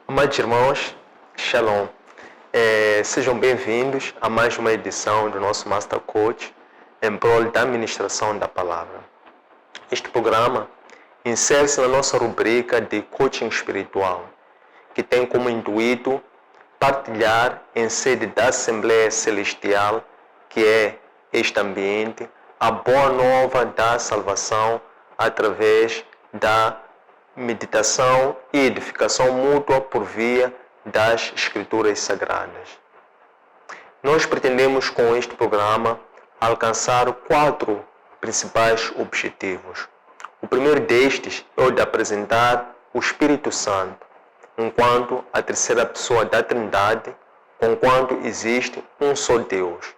Amados irmãos, Shalom. Sejam bem-vindos a mais uma edição do nosso Master Coach em prol da administração da palavra. Este programa insere-se na nossa rubrica de coaching espiritual, que tem como intuito partilhar em sede da Assembleia Celestial, que é este ambiente, a boa nova da salvação através da meditação e edificação mútua por via das Escrituras Sagradas. Nós pretendemos com este programa alcançar 4 principais objetivos. O primeiro destes é o de apresentar o Espírito Santo, enquanto a terceira pessoa da Trindade, conquanto existe um só Deus.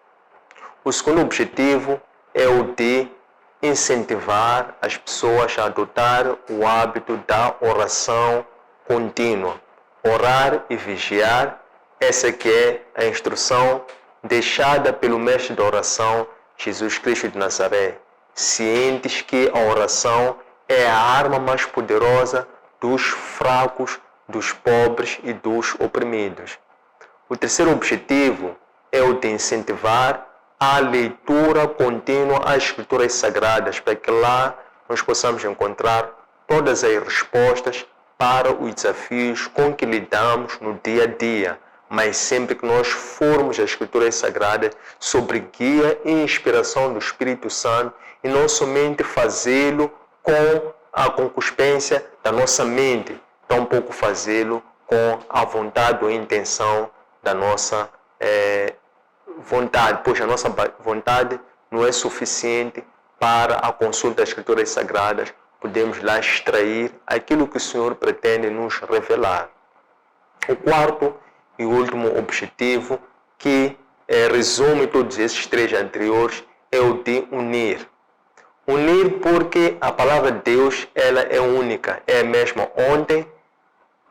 O segundo objetivo é o de incentivar as pessoas a adotar o hábito da oração contínua. Orar e vigiar, essa que é a instrução deixada pelo mestre da oração, Jesus Cristo de Nazaré, cientes que a oração é a arma mais poderosa dos fracos, dos pobres e dos oprimidos. O terceiro objetivo é o de incentivar a leitura contínua às Escrituras Sagradas, para que lá nós possamos encontrar todas as respostas para os desafios com que lidamos no dia a dia, mas sempre que nós formos às Escrituras Sagradas sob guia e inspiração do Espírito Santo, e não somente fazê-lo com a concupiscência da nossa mente, tampouco fazê-lo com a vontade ou intenção da nossa vontade, pois a nossa vontade não é suficiente para a consulta das Escrituras Sagradas. Podemos lá extrair aquilo que o Senhor pretende nos revelar. O quarto e último objetivo, que resume todos esses 3 anteriores, é o de unir. Unir porque a palavra de Deus ela é única, é a mesma ontem,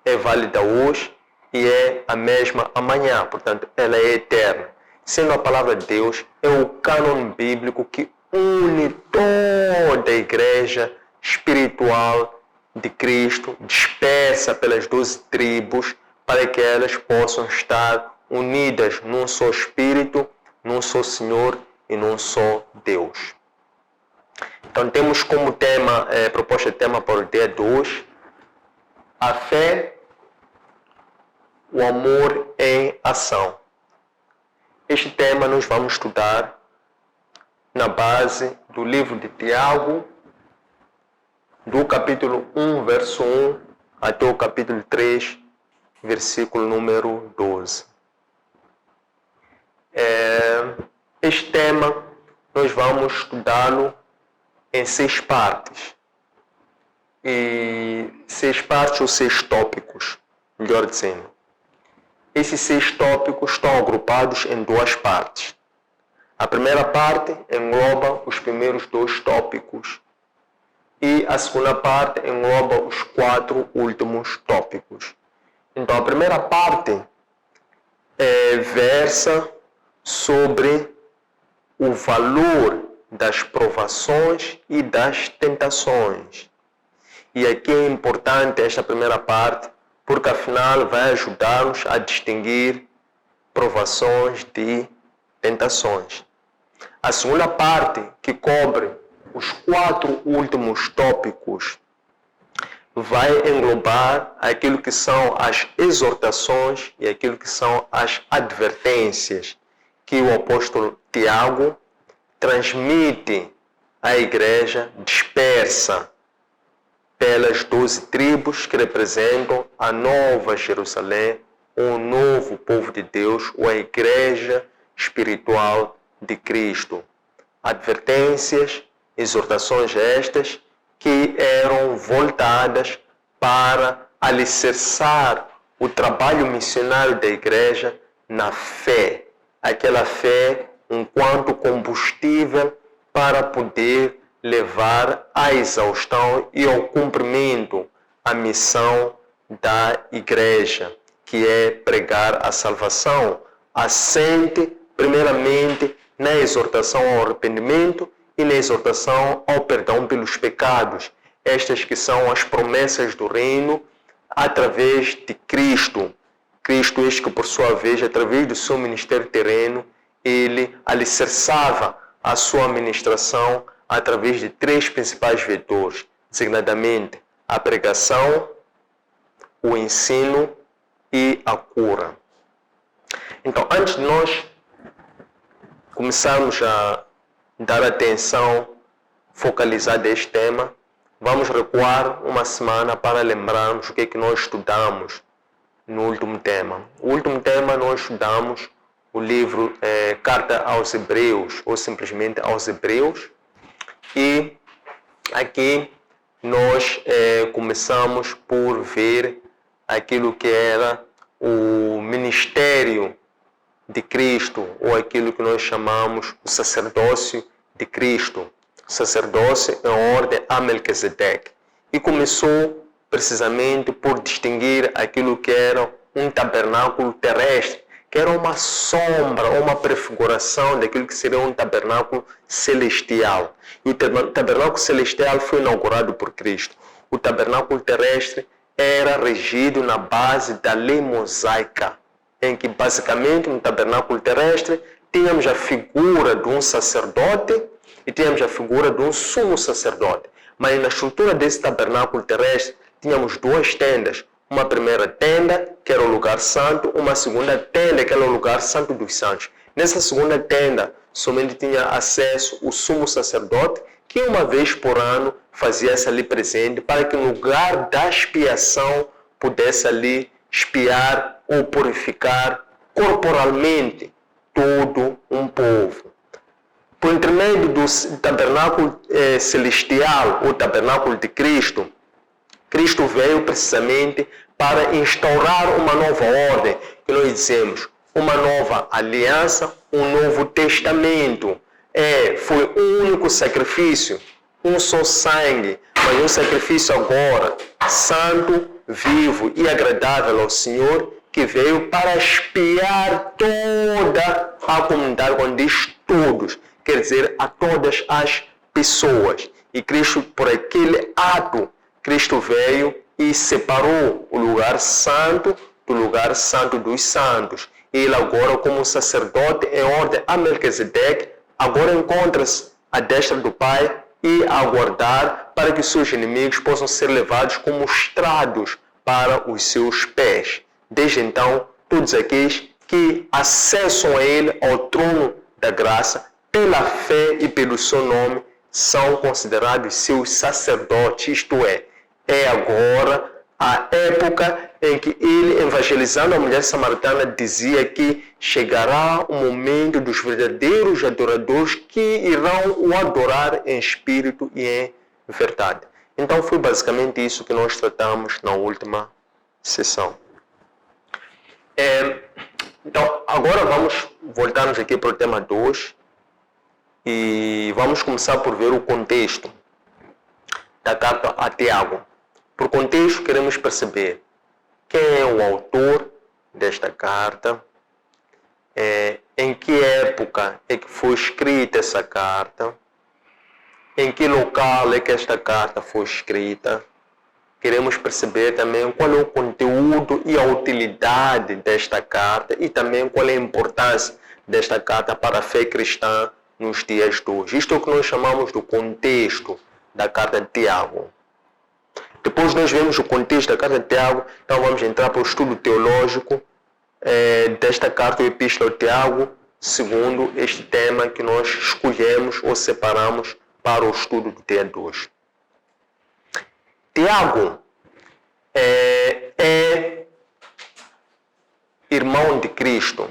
é válida hoje e é a mesma amanhã, portanto ela é eterna. Sendo a palavra de Deus, é o cânon bíblico que une toda a igreja espiritual de Cristo, dispersa pelas 12 tribos, para que elas possam estar unidas num só Espírito, num só Senhor e num só Deus. Então temos como tema, proposta de tema para o dia 2, a fé, o amor em ação. Este tema nós vamos estudar na base do livro de Tiago, do capítulo 1, verso 1, até o capítulo 3, versículo número 12. Este tema nós vamos estudá-lo em 6 partes. E 6 partes ou 6 tópicos, melhor dizendo. Esses 6 tópicos estão agrupados em 2 partes. A primeira parte engloba os primeiros 2 tópicos e a segunda parte engloba os 4 últimos tópicos. Então, a primeira parte versa sobre o valor das provações e das tentações. E aqui é importante esta primeira parte, porque afinal vai ajudar-nos a distinguir provações de tentações. A segunda parte, que cobre os 4 últimos tópicos, vai englobar aquilo que são as exortações e aquilo que são as advertências que o apóstolo Tiago transmite à igreja dispersa pelas 12 tribos que representam a Nova Jerusalém, o novo povo de Deus, ou a igreja espiritual de Cristo. Advertências, exortações estas que eram voltadas para alicerçar o trabalho missionário da igreja na fé. Aquela fé enquanto combustível para poder levar à exaustão e ao cumprimento a missão da igreja, que é pregar a salvação, assente primeiramente na exortação ao arrependimento e na exortação ao perdão pelos pecados. Estas que são as promessas do reino através de Cristo. Cristo este que, por sua vez, através do seu ministério terreno, ele alicerçava a sua administração através de 3 principais vetores, designadamente a pregação, o ensino e a cura. Então, antes de nós começarmos a dar atenção focalizada a este tema, vamos recuar uma semana para lembrarmos o que é que nós estudamos no último tema. O último tema nós estudamos o livro Carta aos Hebreus, ou simplesmente aos Hebreus, e aqui nós começamos por ver aquilo que era o ministério de Cristo, ou aquilo que nós chamamos o sacerdócio de Cristo, sacerdócio em ordem a Melquisedeque. E começou precisamente por distinguir aquilo que era um tabernáculo terrestre, que era uma sombra, uma prefiguração daquilo que seria um tabernáculo celestial. E o tabernáculo celestial foi inaugurado por Cristo. O tabernáculo terrestre era regido na base da lei mosaica, em que basicamente no tabernáculo terrestre tínhamos a figura de um sacerdote e tínhamos a figura de um sumo sacerdote. Mas na estrutura desse tabernáculo terrestre tínhamos 2 tendas. Uma primeira tenda, que era o lugar santo, uma segunda tenda, que era o lugar santo dos santos. Nessa segunda tenda, somente tinha acesso o sumo sacerdote, que uma vez por ano fazia-se ali presente, para que no lugar da expiação pudesse ali expiar ou purificar corporalmente todo um povo. Por intermédio do tabernáculo celestial, o tabernáculo de Cristo, Cristo veio precisamente para instaurar uma nova ordem, que nós dizemos, uma nova aliança, um novo testamento. Foi um único sacrifício, um só sangue, mas um sacrifício agora, santo, vivo e agradável ao Senhor, que veio para expiar toda a comunidade, quando diz todos, quer dizer, a todas as pessoas. E Cristo, por aquele ato, Cristo veio e separou o lugar santo do lugar santo dos santos. Ele agora, como sacerdote em ordem a Melquisedeque, agora encontra-se à destra do Pai e a aguardar para que seus inimigos possam ser levados como estrados para os seus pés. Desde então, todos aqueles que acessam a Ele, ao trono da graça, pela fé e pelo seu nome, são considerados seus sacerdotes, isto é agora a época em que ele, evangelizando a mulher samaritana, dizia que chegará o momento dos verdadeiros adoradores que irão o adorar em espírito e em verdade. Então foi basicamente isso que nós tratamos na última sessão. Então agora vamos voltarmos aqui para o tema 2 e vamos começar por ver o contexto da carta a Tiago. Por contexto, queremos perceber quem é o autor desta carta, em que época é que foi escrita essa carta, em que local é que esta carta foi escrita. Queremos perceber também qual é o conteúdo e a utilidade desta carta e também qual é a importância desta carta para a fé cristã nos dias de hoje. Isto é o que nós chamamos do contexto da carta de Tiago. Depois nós vemos o contexto da carta de Tiago, então vamos entrar para o estudo teológico desta carta, o Epístola de Tiago, segundo este tema que nós escolhemos ou separamos para o estudo do dia de hoje. Tiago é irmão de Cristo.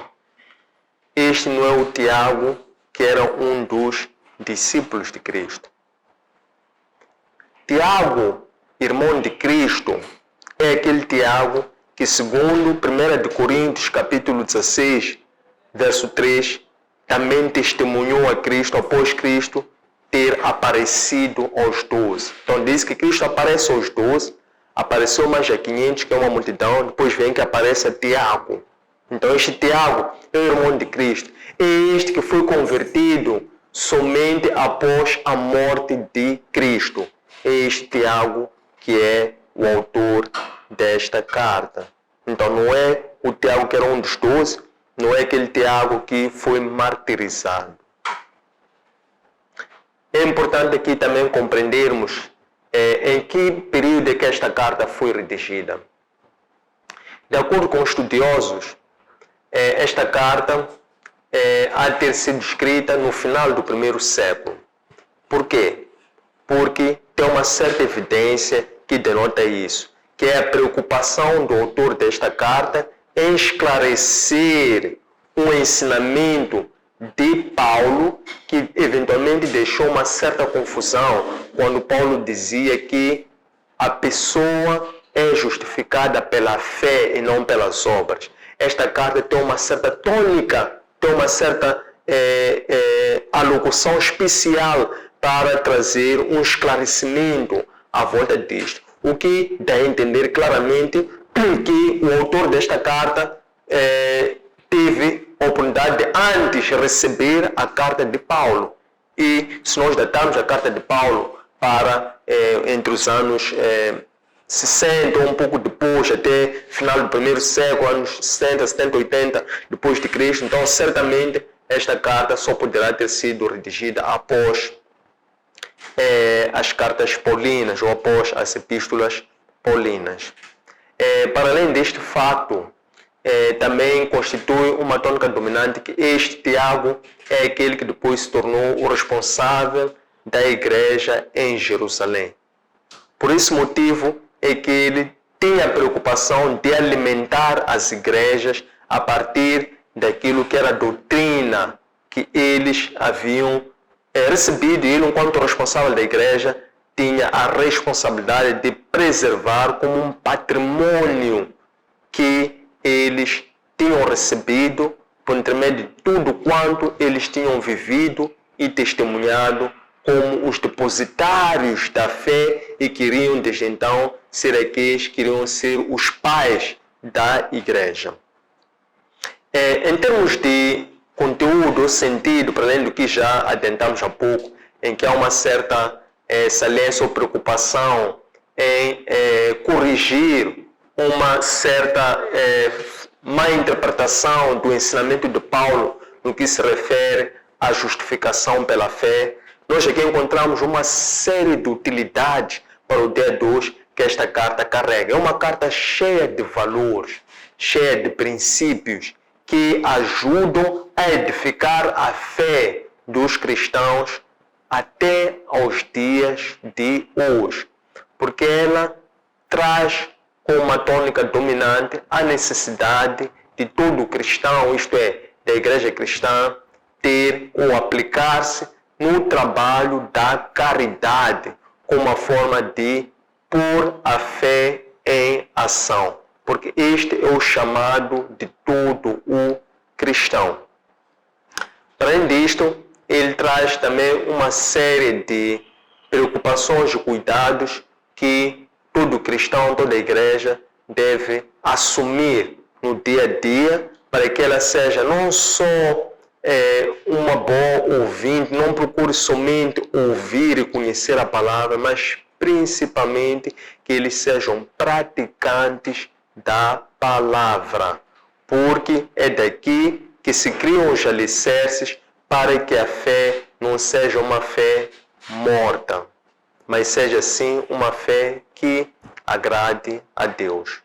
Este não é o Tiago que era um dos discípulos de Cristo. Tiago, irmão de Cristo, é aquele Tiago que, segundo 1 Coríntios capítulo 16, verso 3, também testemunhou a Cristo após Cristo ter aparecido aos 12. Então diz que Cristo aparece aos 12, apareceu mais a 500, que é uma multidão, depois vem que aparece a Tiago. Então este Tiago é o irmão de Cristo. É este que foi convertido somente após a morte de Cristo. É este Tiago que é o autor desta carta. Então não é o Tiago que era um dos 12, não é aquele Tiago que foi martirizado. É importante aqui também compreendermos em que período é que esta carta foi redigida. De acordo com estudiosos, esta carta há de ter sido escrita no final do primeiro século. Por quê? Porque tem uma certa evidência que denota isso, que é a preocupação do autor desta carta em esclarecer um ensinamento de Paulo que eventualmente deixou uma certa confusão quando Paulo dizia que a pessoa é justificada pela fé e não pelas obras. Esta carta tem uma certa tônica, tem uma certa alocução especial para trazer um esclarecimento à volta disto. O que dá a entender claramente que o autor desta carta teve a oportunidade de antes receber a carta de Paulo. E se nós datarmos a carta de Paulo para entre os anos 60 ou um pouco depois, até final do primeiro século, anos 60, 70, 80 depois de Cristo, então certamente esta carta só poderá ter sido redigida após as cartas paulinas ou após as epístolas paulinas. Para além deste fato, também constitui uma tônica dominante que este Tiago é aquele que depois se tornou o responsável da igreja em Jerusalém. Por esse motivo é que ele tinha a preocupação de alimentar as igrejas a partir daquilo que era a doutrina que eles haviam recebido, e ele, enquanto responsável da igreja, tinha a responsabilidade de preservar como um patrimônio que eles tinham recebido por intermédio de tudo quanto eles tinham vivido e testemunhado como os depositários da fé e queriam desde então ser aqueles que queriam ser os pais da igreja. Em termos de conteúdo, sentido, para além do que já adentamos há pouco, em que há uma certa saliência ou preocupação em corrigir uma certa má interpretação do ensinamento de Paulo no que se refere à justificação pela fé, nós aqui encontramos uma série de utilidades para o dia de hoje que esta carta carrega. É uma carta cheia de valores, cheia de princípios que ajudam a edificar a fé dos cristãos até aos dias de hoje. Porque ela traz como uma tônica dominante a necessidade de todo cristão, isto é, da igreja cristã, ter ou aplicar-se no trabalho da caridade como uma forma de pôr a fé em ação. Porque este é o chamado de todo o cristão. Além disto, ele traz também uma série de preocupações e cuidados que todo cristão, toda igreja deve assumir no dia a dia para que ela seja não só uma boa ouvinte, não procure somente ouvir e conhecer a palavra, mas principalmente que eles sejam praticantes da palavra, porque é daqui que se criam os alicerces para que a fé não seja uma fé morta, mas seja sim uma fé que agrade a Deus.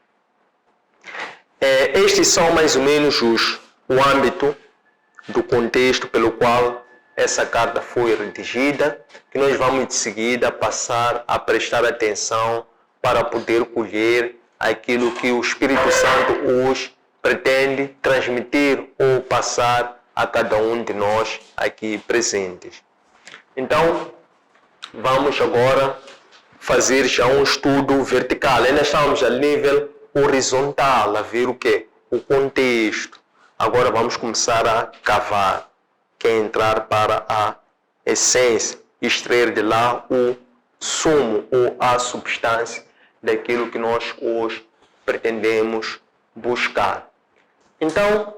Estes são mais ou menos o âmbito do contexto pelo qual essa carta foi redigida, que nós vamos de seguida passar a prestar atenção para poder colher aquilo que o Espírito Santo hoje pretende transmitir ou passar a cada um de nós aqui presentes. Então, vamos agora fazer já um estudo vertical. Ainda estamos a nível horizontal, a ver o quê? O contexto. Agora vamos começar a cavar, que é entrar para a essência, extrair de lá o sumo ou a substância daquilo que nós hoje pretendemos buscar. Então,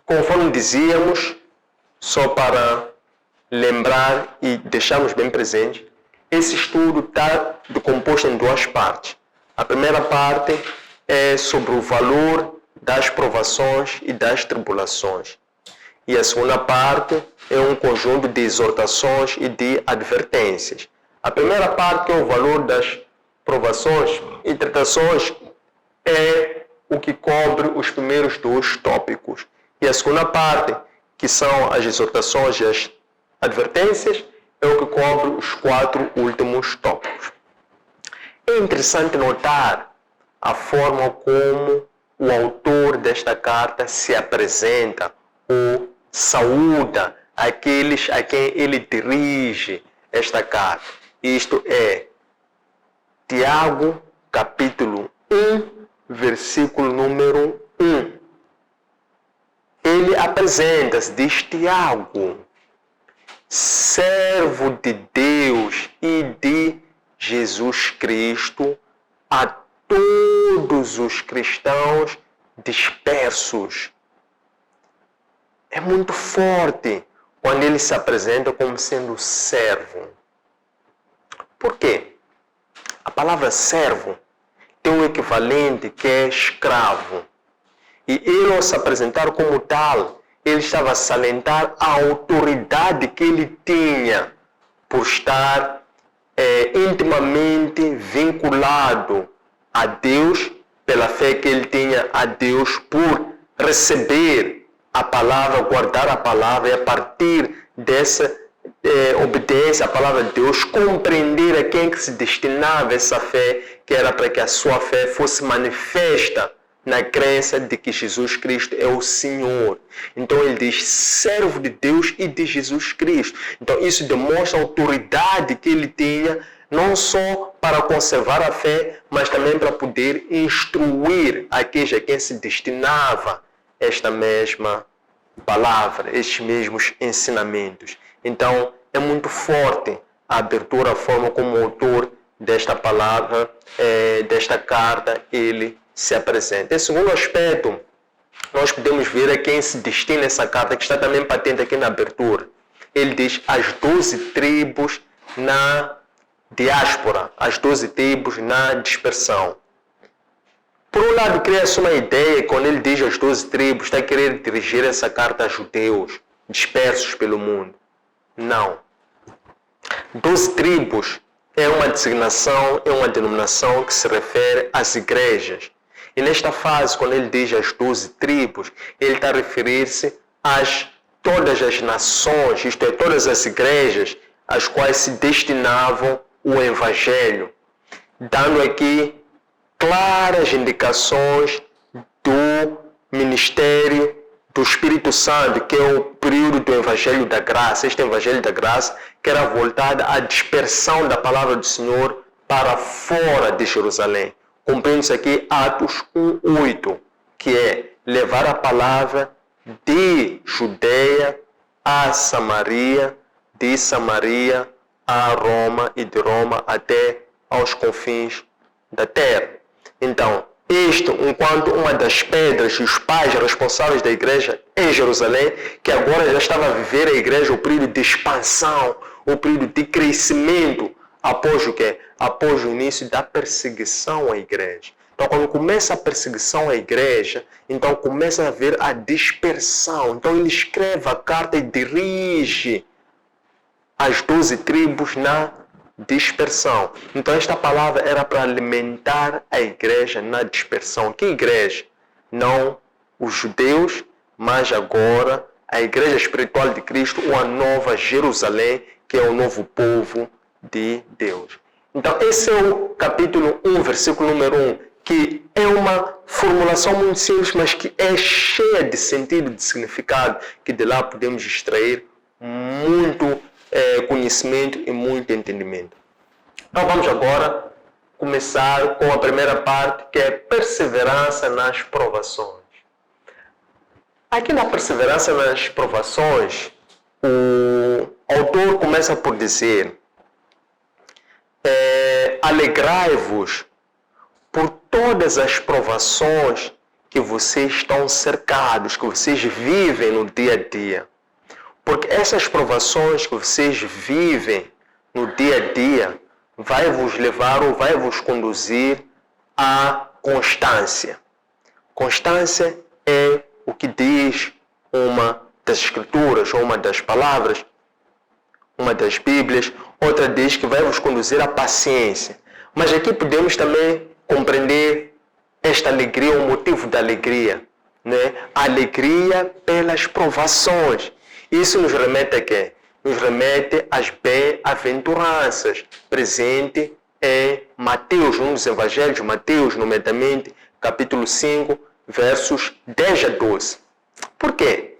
conforme dizíamos, só para lembrar e deixarmos bem presente, esse estudo está composto em duas partes. A primeira parte é sobre o valor das provações e das tribulações. E a segunda parte é um conjunto de exortações e de advertências. A primeira parte, que é o valor das provações e tribulações, é o que cobre os primeiros dois tópicos. E a segunda parte, que são as exortações e as advertências, é o que cobre os 4 últimos tópicos. É interessante notar a forma como o autor desta carta se apresenta ou saúda aqueles a quem ele dirige esta carta. Isto é Tiago, capítulo 1, versículo número 1. Ele apresenta-se, diz Tiago, servo de Deus e de Jesus Cristo, a todos os cristãos dispersos. É muito forte quando ele se apresenta como sendo servo. Por quê? A palavra servo tem um equivalente que é escravo. E ele, ao se apresentar como tal, ele estava a salientar a autoridade que ele tinha por estar intimamente vinculado a Deus, pela fé que ele tinha a Deus, por receber a palavra, guardar a palavra, e a partir dessa obediência à palavra de Deus, compreender a quem que se destinava essa fé, que era para que a sua fé fosse manifesta na crença de que Jesus Cristo é o Senhor. Então ele diz servo de Deus e de Jesus Cristo. Então isso demonstra a autoridade que ele tinha, não só para conservar a fé, mas também para poder instruir aqueles a quem se destinava esta mesma palavra, estes mesmos ensinamentos. Então é muito forte a abertura, a forma como o autor desta palavra, desta carta, ele se apresenta. Em segundo aspecto, nós podemos ver a quem se destina essa carta, que está também patente aqui na abertura. Ele diz as 12 tribos na diáspora, as 12 tribos na dispersão. Por um lado, cria-se uma ideia, quando ele diz as 12 tribos, está a querer dirigir essa carta a judeus dispersos pelo mundo. Não. 12 tribos é uma designação, é uma denominação que se refere às igrejas. E nesta fase, quando ele diz as 12 tribos, ele está a referir-se a todas as nações, isto é, todas as igrejas, às quais se destinavam o Evangelho, dando aqui claras indicações do ministério do Espírito Santo, que é o período do Evangelho da Graça. Este Evangelho da Graça que era voltado à dispersão da palavra do Senhor para fora de Jerusalém. Cumprindo-se aqui Atos 1:8, que é levar a palavra de Judeia a Samaria, de Samaria a Roma e de Roma até aos confins da terra. Então, isto enquanto uma das pedras e os pais responsáveis da igreja em Jerusalém, que agora já estava a viver a igreja o período de expansão, o período de crescimento, após o quê? Após o início da perseguição à igreja. Então, quando começa a perseguição à igreja, então começa a haver a dispersão. Então, ele escreve a carta e dirige as 12 tribos na dispersão. Então, esta palavra era para alimentar a igreja na dispersão. Que igreja? Não os judeus, mas agora a igreja espiritual de Cristo, uma nova Jerusalém, que é o novo povo de Deus. Então, esse é o capítulo 1, versículo número 1, que é uma formulação muito simples, mas que é cheia de sentido, de significado, que de lá podemos extrair muito conhecimento e muito entendimento. Então, vamos agora começar com a primeira parte, que é perseverança nas provações. Aqui na perseverança nas provações, o autor começa por dizer: alegrai-vos por todas as provações que vocês estão cercados, que vocês vivem no dia a dia. Porque essas provações que vocês vivem no dia a dia vai vos levar ou vai vos conduzir a constância. Constância é o que diz uma das escrituras, ou uma das palavras, uma das Bíblias, outra diz que vai vos conduzir à paciência. Mas aqui podemos também compreender esta alegria, o motivo da alegria, né? A alegria pelas provações. Isso nos remete a quê? Nos remete às bem-aventuranças, presente em Mateus, um dos evangelhos, Mateus, nomeadamente, capítulo 5, versos 10 a 12. Por quê?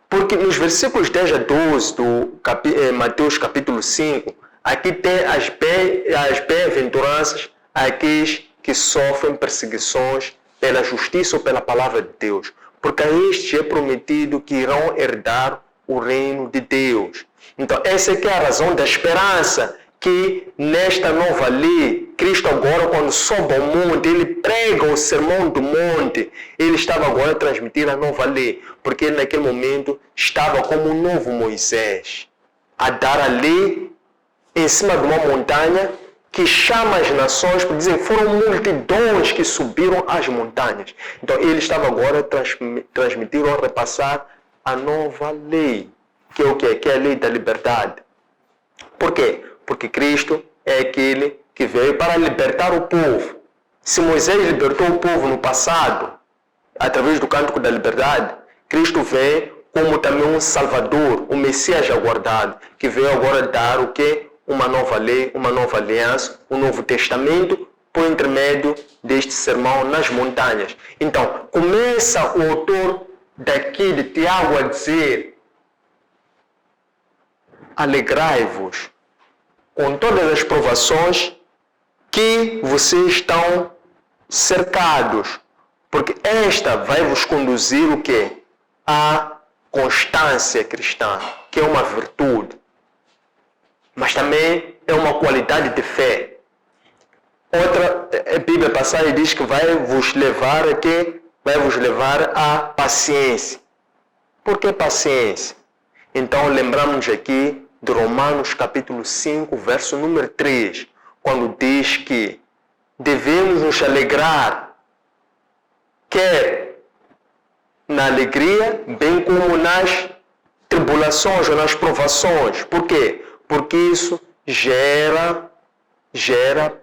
Porque nos versículos 10 a 12 do Mateus capítulo 5, aqui tem as bem-aventuranças àqueles que sofrem perseguições pela justiça ou pela palavra de Deus. Porque a estes é prometido que irão herdar o reino de Deus. Então, essa é que é a razão da esperança, que nesta nova lei, Cristo agora, quando sobe ao monte, ele prega o sermão do monte, ele estava agora a transmitir a nova lei, porque ele naquele momento estava como um novo Moisés, a dar a lei em cima de uma montanha que chama as nações, por dizer, foram multidões que subiram as montanhas. Então ele estava agora a transmitir ou a repassar a nova lei, que é o quê? Que é a lei da liberdade. Por quê? Porque Cristo é aquele que veio para libertar o povo. Se Moisés libertou o povo no passado, através do cântico da liberdade, Cristo veio como também um Salvador, um Messias aguardado, que veio agora dar o quê? Uma nova lei, uma nova aliança, um novo testamento, por intermédio deste sermão nas montanhas. Então, começa o autor daqui de Tiago a dizer: alegrai-vos com todas as provações que vocês estão cercados, porque esta vai vos conduzir o quê? À constância cristã, que é uma virtude, mas também é uma qualidade de fé. Outra Bíblia passagem diz que vai vos levar a quê? Vai vos levar à paciência. Por que paciência? Então lembramos aqui de Romanos capítulo 5, verso número 3, quando diz que devemos nos alegrar, quer na alegria, bem como nas tribulações ou nas provações. Por quê? Porque isso gera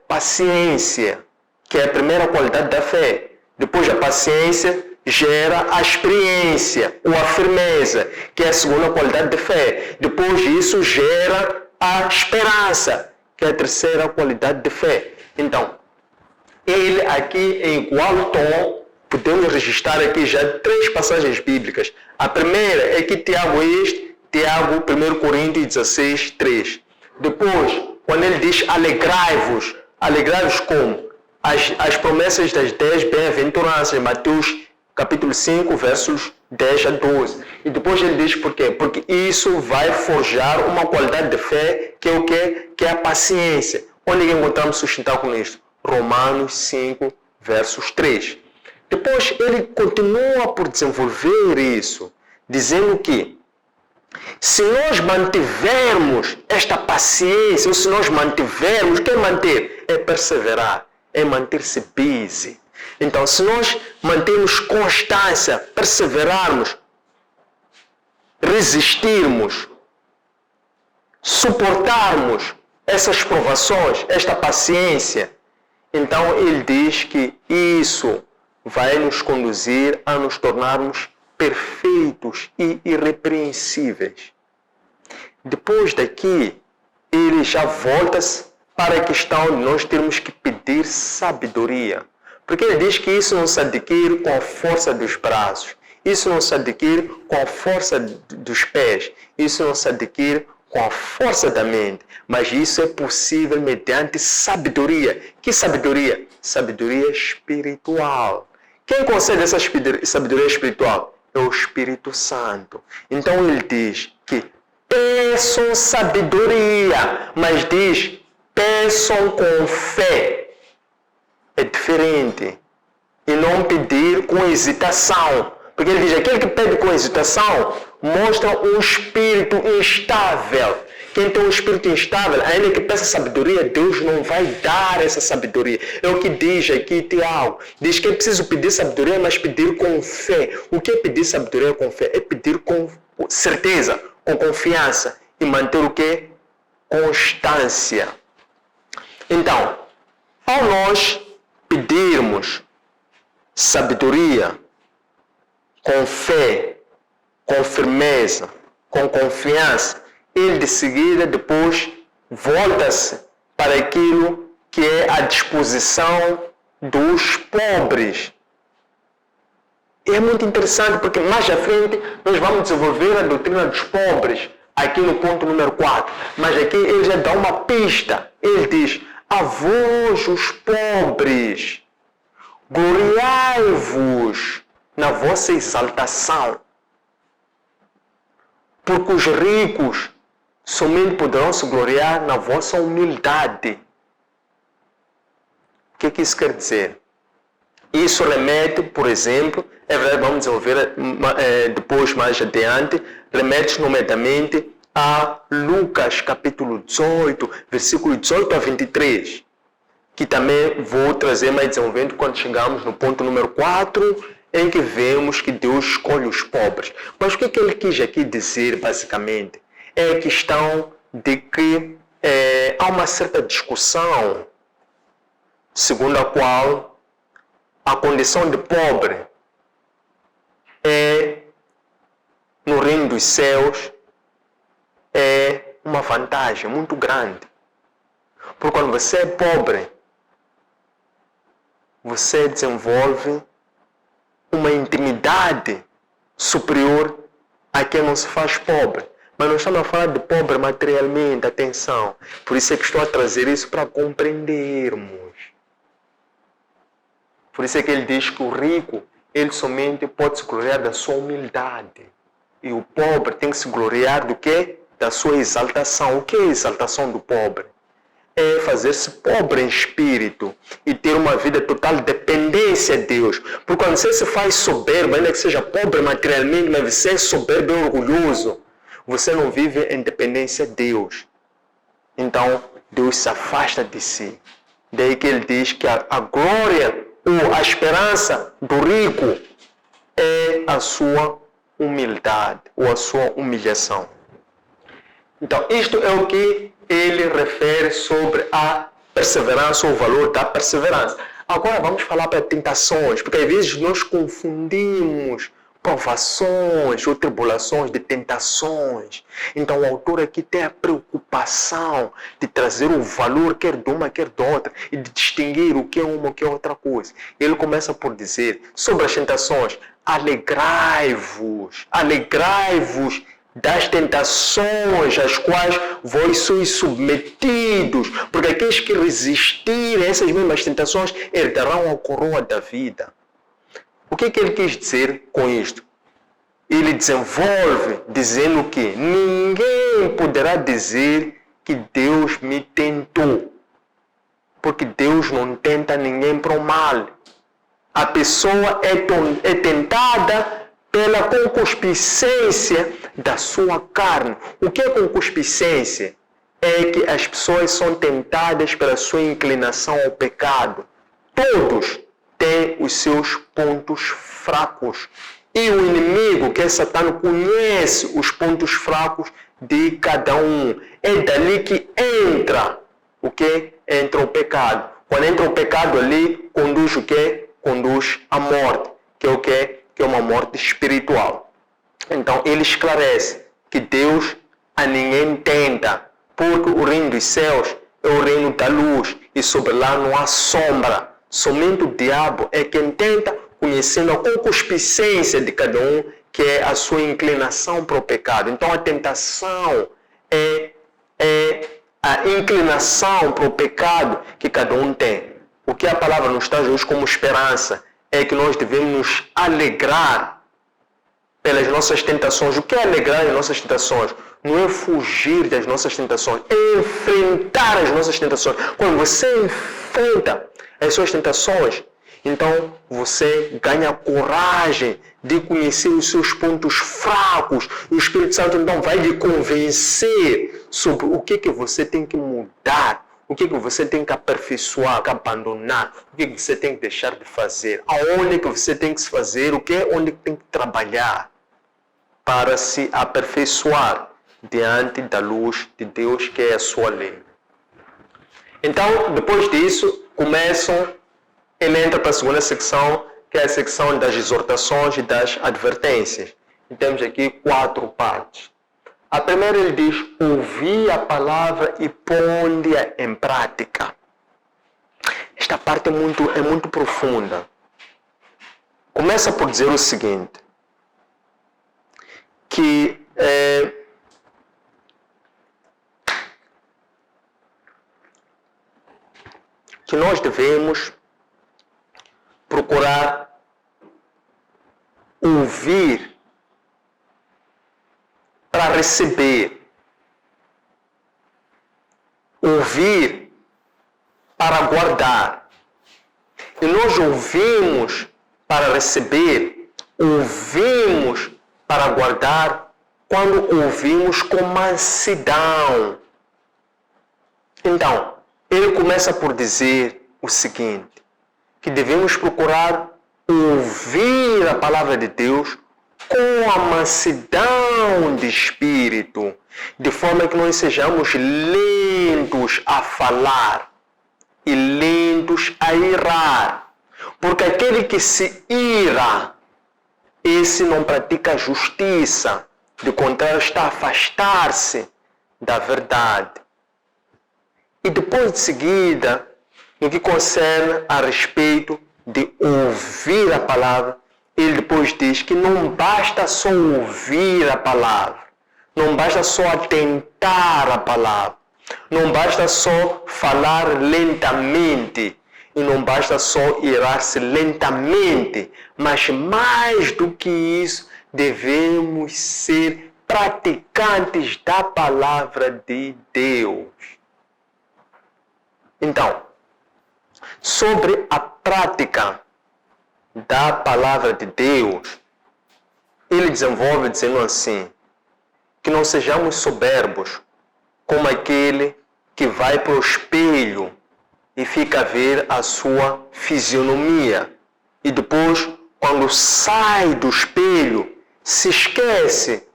paciência, que é a primeira qualidade da fé. Depois da paciência, gera a experiência ou a firmeza, que é a segunda qualidade de fé. Depois disso, gera a esperança, que é a terceira qualidade de fé. Então, ele aqui, em igual tom, podemos registrar aqui já 3 passagens bíblicas. A primeira é que Tiago 1 Coríntios 16, 3. Depois, quando ele diz alegrai-vos como? As promessas das 10 bem-aventuranças, Mateus capítulo 5, versos 10 a 12. E depois ele diz por quê? Porque isso vai forjar uma qualidade de fé, que é o quê? Que é a paciência. Onde encontramos sustentar com isso? Romanos 5, versos 3. Depois ele continua por desenvolver isso, dizendo que se nós mantivermos esta paciência, ou se nós mantivermos, o que é manter? É perseverar, é manter-se busy. Então, se nós mantermos constância, perseverarmos, resistirmos, suportarmos essas provações, esta paciência, então ele diz que isso vai nos conduzir a nos tornarmos perfeitos e irrepreensíveis. Depois daqui, ele já volta para a questão de nós termos que pedir sabedoria. Porque ele diz que isso não se adquire com a força dos braços, isso não se adquire com a força dos pés, isso não se adquire com a força da mente, mas isso é possível mediante sabedoria. Que sabedoria? Sabedoria espiritual. Quem concede essa sabedoria espiritual? É o Espírito Santo. Então ele diz que peçam sabedoria, mas diz peçam com fé. É diferente. E não pedir com hesitação. Porque ele diz, aquele que pede com hesitação mostra um espírito instável, Quem tem um espírito instável, ainda que peça sabedoria, Deus não vai dar essa sabedoria. É o que diz aqui Tiago. Diz que é preciso pedir sabedoria, mas pedir com fé. O que é pedir sabedoria com fé? É pedir com certeza, com confiança e manter o quê? Constância. Então, ao nós pedirmos sabedoria com fé, com firmeza, com confiança, ele de seguida depois volta-se para aquilo que é a disposição dos pobres. E é muito interessante porque mais à frente nós vamos desenvolver a doutrina dos pobres, aqui no ponto número 4. Mas aqui ele já dá uma pista. Ele diz: a vós os pobres, gloriai-vos na vossa exaltação, porque os ricos somente poderão se gloriar na vossa humildade. O que isso quer dizer? Isso remete, por exemplo, é verdade, vamos desenvolver depois, mais adiante, remete nomeadamente a Lucas capítulo 18, versículo 18 a 23, que também vou trazer mais desenvolvendo quando chegarmos no ponto número 4, em que vemos que Deus escolhe os pobres. Mas o que ele quis aqui dizer, basicamente, é a questão de que há uma certa discussão segundo a qual a condição de pobre no reino dos céus é uma vantagem muito grande. Porque quando você é pobre, você desenvolve uma intimidade superior a quem não se faz pobre. Mas nós estamos a falar de pobre materialmente, atenção. Por isso é que estou a trazer isso para compreendermos. Por isso é que ele diz que o rico, ele somente pode se gloriar da sua humildade. E o pobre tem que se gloriar do quê? Da sua exaltação. O que é a exaltação do pobre? É fazer-se pobre em espírito e ter uma vida total dependência de Deus. Porque quando você se faz soberbo, ainda que seja pobre materialmente, mas você é soberbo e orgulhoso, você não vive em dependência de Deus. Então, Deus se afasta de si. Daí que ele diz que a glória ou a esperança do rico é a sua humildade ou a sua humilhação. Então, isto é o que ele refere sobre a perseverança ou o valor da perseverança. Agora vamos falar para tentações, porque às vezes nós confundimos provações ou tribulações de tentações. Então o autor aqui tem a preocupação de trazer o valor quer de uma, quer de outra, e de distinguir o que é uma, o que é outra coisa. Ele começa por dizer sobre as tentações: alegrai-vos das tentações às quais vós sois submetidos, porque aqueles que resistirem a essas mesmas tentações herdarão a coroa da vida. O que ele quis dizer com isto? Ele desenvolve dizendo que ninguém poderá dizer que Deus me tentou, porque Deus não tenta ninguém para o mal. A pessoa é tentada pela concupiscência da sua carne. O que é concupiscência? É que as pessoas são tentadas pela sua inclinação ao pecado. Todos têm os seus pontos fracos. E o inimigo, que é Satã, conhece os pontos fracos de cada um. É dali que entra o que? Entra o pecado. Quando entra o pecado ali, conduz o que? Conduz à morte. Que é o que? Que é uma morte espiritual. Então ele esclarece que Deus a ninguém tenta, porque o reino dos céus é o reino da luz e sobre lá não há sombra. Somente o diabo é quem tenta, conhecendo a concupiscência de cada um, que é a sua inclinação para o pecado. Então a tentação é a inclinação para o pecado que cada um tem. O que a palavra nos traz hoje como esperança é que nós devemos nos alegrar pelas nossas tentações. O que é alegrar as nossas tentações? Não é fugir das nossas tentações, é enfrentar as nossas tentações. Quando você enfrenta as suas tentações, Então você ganha coragem de conhecer os seus pontos fracos. O Espírito Santo então vai lhe convencer sobre o que você tem que mudar, o que você tem que aperfeiçoar, que abandonar, o que você tem que deixar de fazer, aonde que você tem que se fazer, onde tem que trabalhar para se aperfeiçoar diante da luz de Deus, que é a sua lei. Então, depois disso, ele entra para a segunda secção, que é a secção das exortações e das advertências. E temos aqui 4 partes. A primeira ele diz, ouvi a palavra e ponde-a em prática. Esta parte é muito profunda. Começa por dizer o seguinte, que nós devemos procurar ouvir para receber, ouvir para guardar. E nós ouvimos para receber, ouvimos para guardar quando ouvimos com mansidão. Então, ele começa por dizer o seguinte, que devemos procurar ouvir a palavra de Deus com a mansidão de espírito, de forma que nós sejamos lentos a falar e lentos a irar. Porque aquele que se ira, esse não pratica justiça, de contrário está a afastar-se da verdade. E depois de seguida, no que concerne a respeito de ouvir a palavra, ele depois diz que não basta só ouvir a palavra, não basta só atentar a palavra, não basta só falar lentamente e não basta só irar-se lentamente, mas mais do que isso, devemos ser praticantes da palavra de Deus. Então, sobre a prática da palavra de Deus, ele desenvolve dizendo assim, que não sejamos soberbos, como aquele que vai para o espelho e fica a ver a sua fisionomia. E depois, quando sai do espelho, se esquece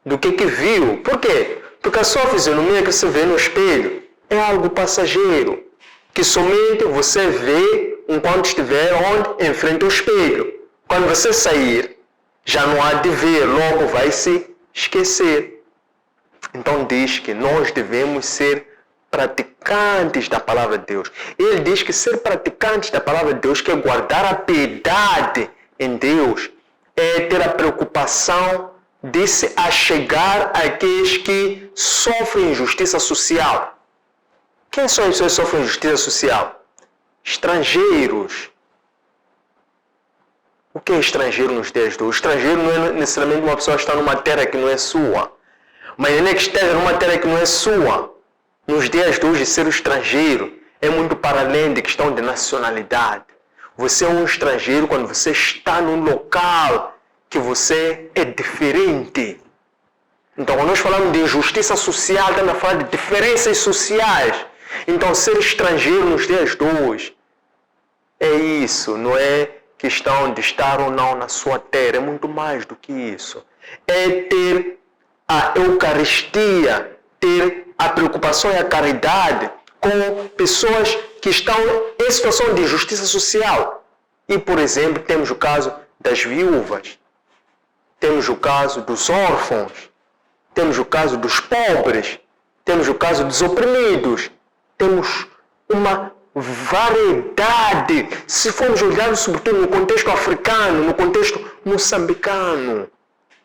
do que viu. Por quê? Porque a sua fisionomia que você vê no espelho é algo passageiro, que somente você vê enquanto estiver onde? Em frente ao espelho. Quando você sair, já não há de ver, logo vai se esquecer. Então diz que nós devemos ser praticantes da palavra de Deus. Ele diz que ser praticantes da palavra de Deus, que é guardar a piedade em Deus, é ter a preocupação de se achegar àqueles que sofrem injustiça social. Quem são as pessoas que sofrem injustiça social? Estrangeiros. O que é estrangeiro nos dias de hoje? Estrangeiro não é necessariamente uma pessoa que está numa terra que não é sua. Mas nem que esteja numa terra que não é sua. Nos dias de hoje, ser estrangeiro é muito para além de questão de nacionalidade. Você é um estrangeiro quando você está num local que você é diferente. Então, quando nós falamos de injustiça social, estamos a falar de diferenças sociais. Então, ser estrangeiro nos dias de hoje é isso, não é questão de estar ou não na sua terra, é muito mais do que isso. É ter a Eucaristia, ter a preocupação e a caridade com pessoas que estão em situação de injustiça social. E, por exemplo, temos o caso das viúvas, temos o caso dos órfãos, temos o caso dos pobres, temos o caso dos oprimidos, temos uma variedade, se formos olhar sobretudo no contexto africano, no contexto moçambicano,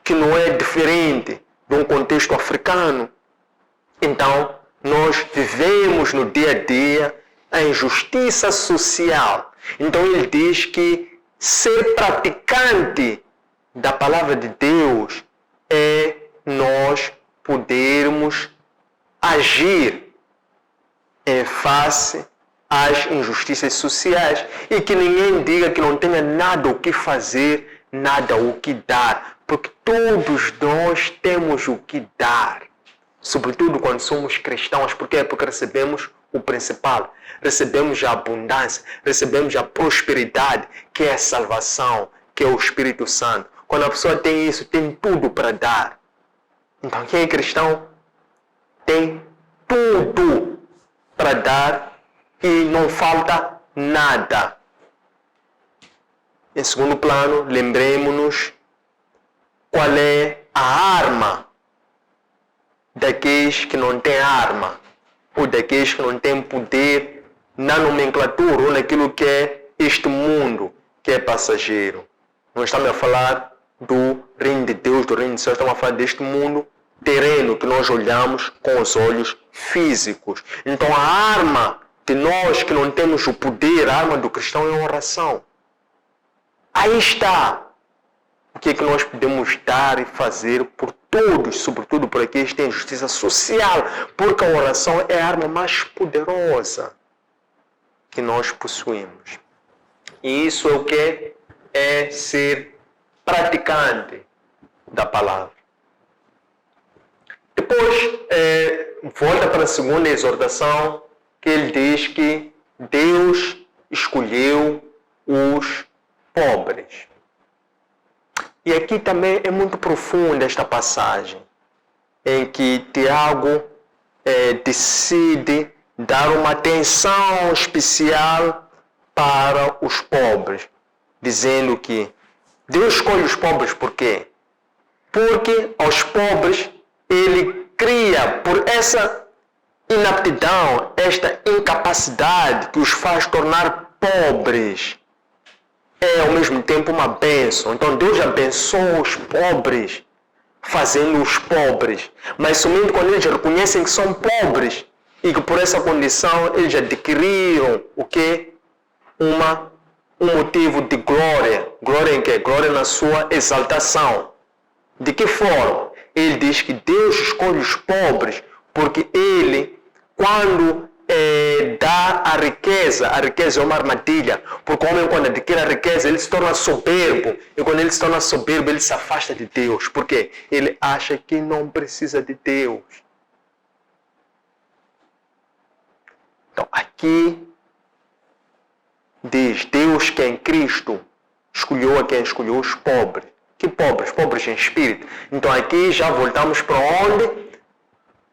que não é diferente de um contexto africano. Então, nós vivemos no dia a dia a injustiça social. Então, ele diz que ser praticante da palavra de Deus é nós podermos agir em face às injustiças sociais e que ninguém diga que não tenha nada o que fazer, nada o que dar, porque todos nós temos o que dar, sobretudo quando somos cristãos. Por quê? Porque recebemos o principal, recebemos a abundância, recebemos a prosperidade, que é a salvação, que é o Espírito Santo. Quando a pessoa tem isso, tem tudo para dar. Então, quem é cristão tem tudo para dar e não falta nada. Em segundo plano, lembremos-nos qual é a arma daqueles que não têm arma, ou daqueles que não têm poder na nomenclatura ou naquilo que é este mundo, que é passageiro. Não estamos a falar do reino de Deus, do reino de céu, estamos a falar deste mundo terreno que nós olhamos com os olhos físicos. Então a arma de nós que não temos o poder, a arma do cristão é a oração. Aí está o que é que nós podemos dar e fazer por todos, sobretudo por aqueles que têm justiça social, porque a oração é a arma mais poderosa que nós possuímos. E isso é o que é ser praticante da palavra. Depois, volta para a segunda exortação, que ele diz que Deus escolheu os pobres. E aqui também é muito profunda esta passagem, em que Tiago decide dar uma atenção especial para os pobres, dizendo que Deus escolhe os pobres por quê? Porque aos pobres ele cria, por essa inaptidão, esta incapacidade que os faz tornar pobres, é ao mesmo tempo uma bênção. Então Deus abençoa os pobres, fazendo-os pobres. Mas somente quando eles reconhecem que são pobres e que por essa condição eles adquiriram o quê? Um motivo de glória. Glória em quê? Glória na sua exaltação. De que forma? Ele diz que Deus escolhe os pobres porque Ele, quando dá a riqueza é uma armadilha, porque o homem quando adquire a riqueza, ele se torna soberbo, e quando ele se torna soberbo, ele se afasta de Deus. Por quê? Ele acha que não precisa de Deus. Então, aqui diz, Deus que é em Cristo escolheu a quem escolheu os pobres. Que pobres? Pobres em espírito. Então aqui já voltamos para onde?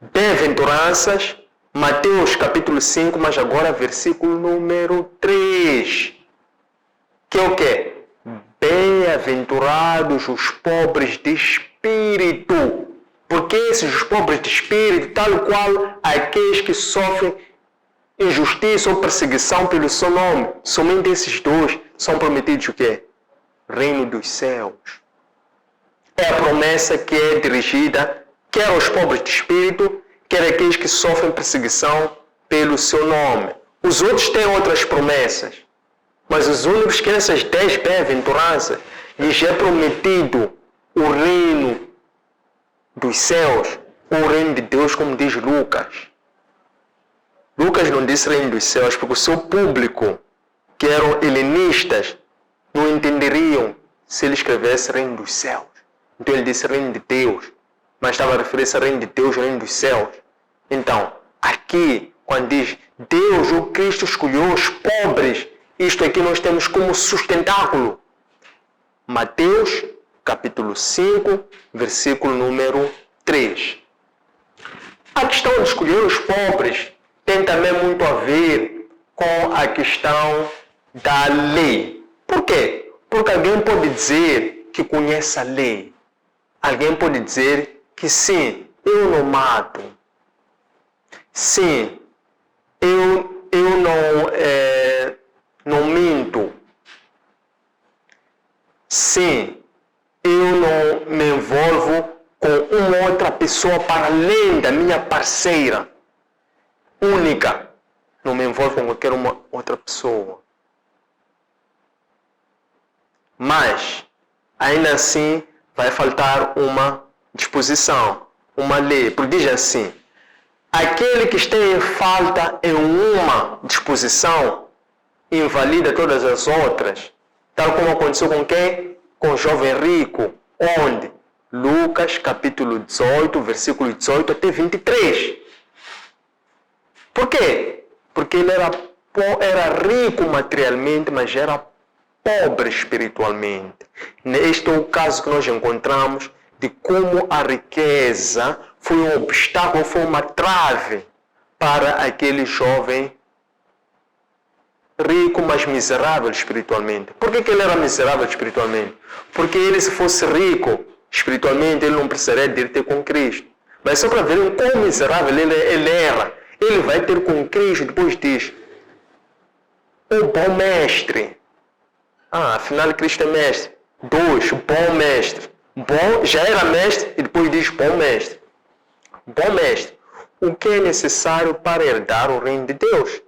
Bem-aventuranças, Mateus capítulo 5, mas agora versículo número 3. Que é o quê? Bem-aventurados os pobres de espírito. Porque esses os pobres de espírito, tal qual aqueles que sofrem injustiça ou perseguição pelo seu nome, somente esses dois são prometidos o quê? Reino dos céus. É a promessa que é dirigida quer aos pobres de espírito, quer aqueles que sofrem perseguição pelo seu nome. Os outros têm outras promessas, mas os únicos que nessas 10 bem-aventuranças lhes é prometido o reino dos céus, o reino de Deus, como diz Lucas. Lucas não disse reino dos céus porque o seu público, que eram helenistas, não entenderiam se ele escrevesse reino dos céus. Então ele disse reino de Deus, mas estava a referir-se ao reino de Deus, reino dos céus. Então, aqui, quando diz Deus, o Cristo escolheu os pobres, isto aqui nós temos como sustentáculo. Mateus, capítulo 5, versículo número 3. A questão de escolher os pobres tem também muito a ver com a questão da lei. Por quê? Porque alguém pode dizer que conhece a lei. Alguém pode dizer que sim, eu não mato. Sim, eu não minto. Sim, eu não me envolvo com uma outra pessoa para além da minha parceira única. Não me envolvo com qualquer uma outra pessoa. Mas, ainda assim, vai faltar uma disposição, uma lei. Porque diz assim, aquele que está em falta em uma disposição invalida todas as outras, tal como aconteceu com quem? Com o jovem rico, onde? Lucas capítulo 18, versículo 18 até 23. Por quê? Porque ele era rico materialmente, mas era pobre espiritualmente. Este é o caso que nós encontramos de como a riqueza foi um obstáculo, foi uma trave para aquele jovem rico, mas miserável espiritualmente. Por que ele era miserável espiritualmente? Porque ele, se fosse rico espiritualmente, ele não precisaria de ir ter com Cristo. Mas só para ver o quão miserável ele era, ele vai ter com Cristo, depois diz, o bom mestre. Afinal Cristo é mestre. 2, bom mestre. Bom, já era mestre e depois diz bom mestre. Bom mestre. O que é necessário para herdar o reino de Deus?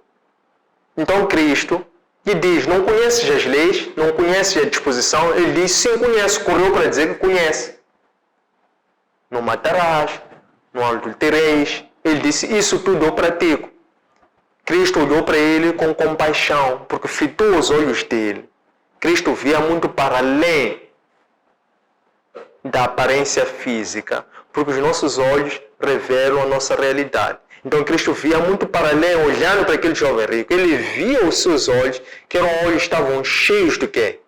Então Cristo lhe diz, não conheces as leis, não conheces a disposição. Ele diz, sim, conhece. Correu para dizer que conhece. Não matarás, não adultereis. Ele disse, isso tudo eu pratico. Cristo olhou para ele com compaixão, porque fitou os olhos dele. Cristo via muito para além da aparência física, porque os nossos olhos revelam a nossa realidade. Então Cristo via muito para além, olhando para aquele jovem rico. Ele via os seus olhos, que eram olhos que estavam cheios de quê?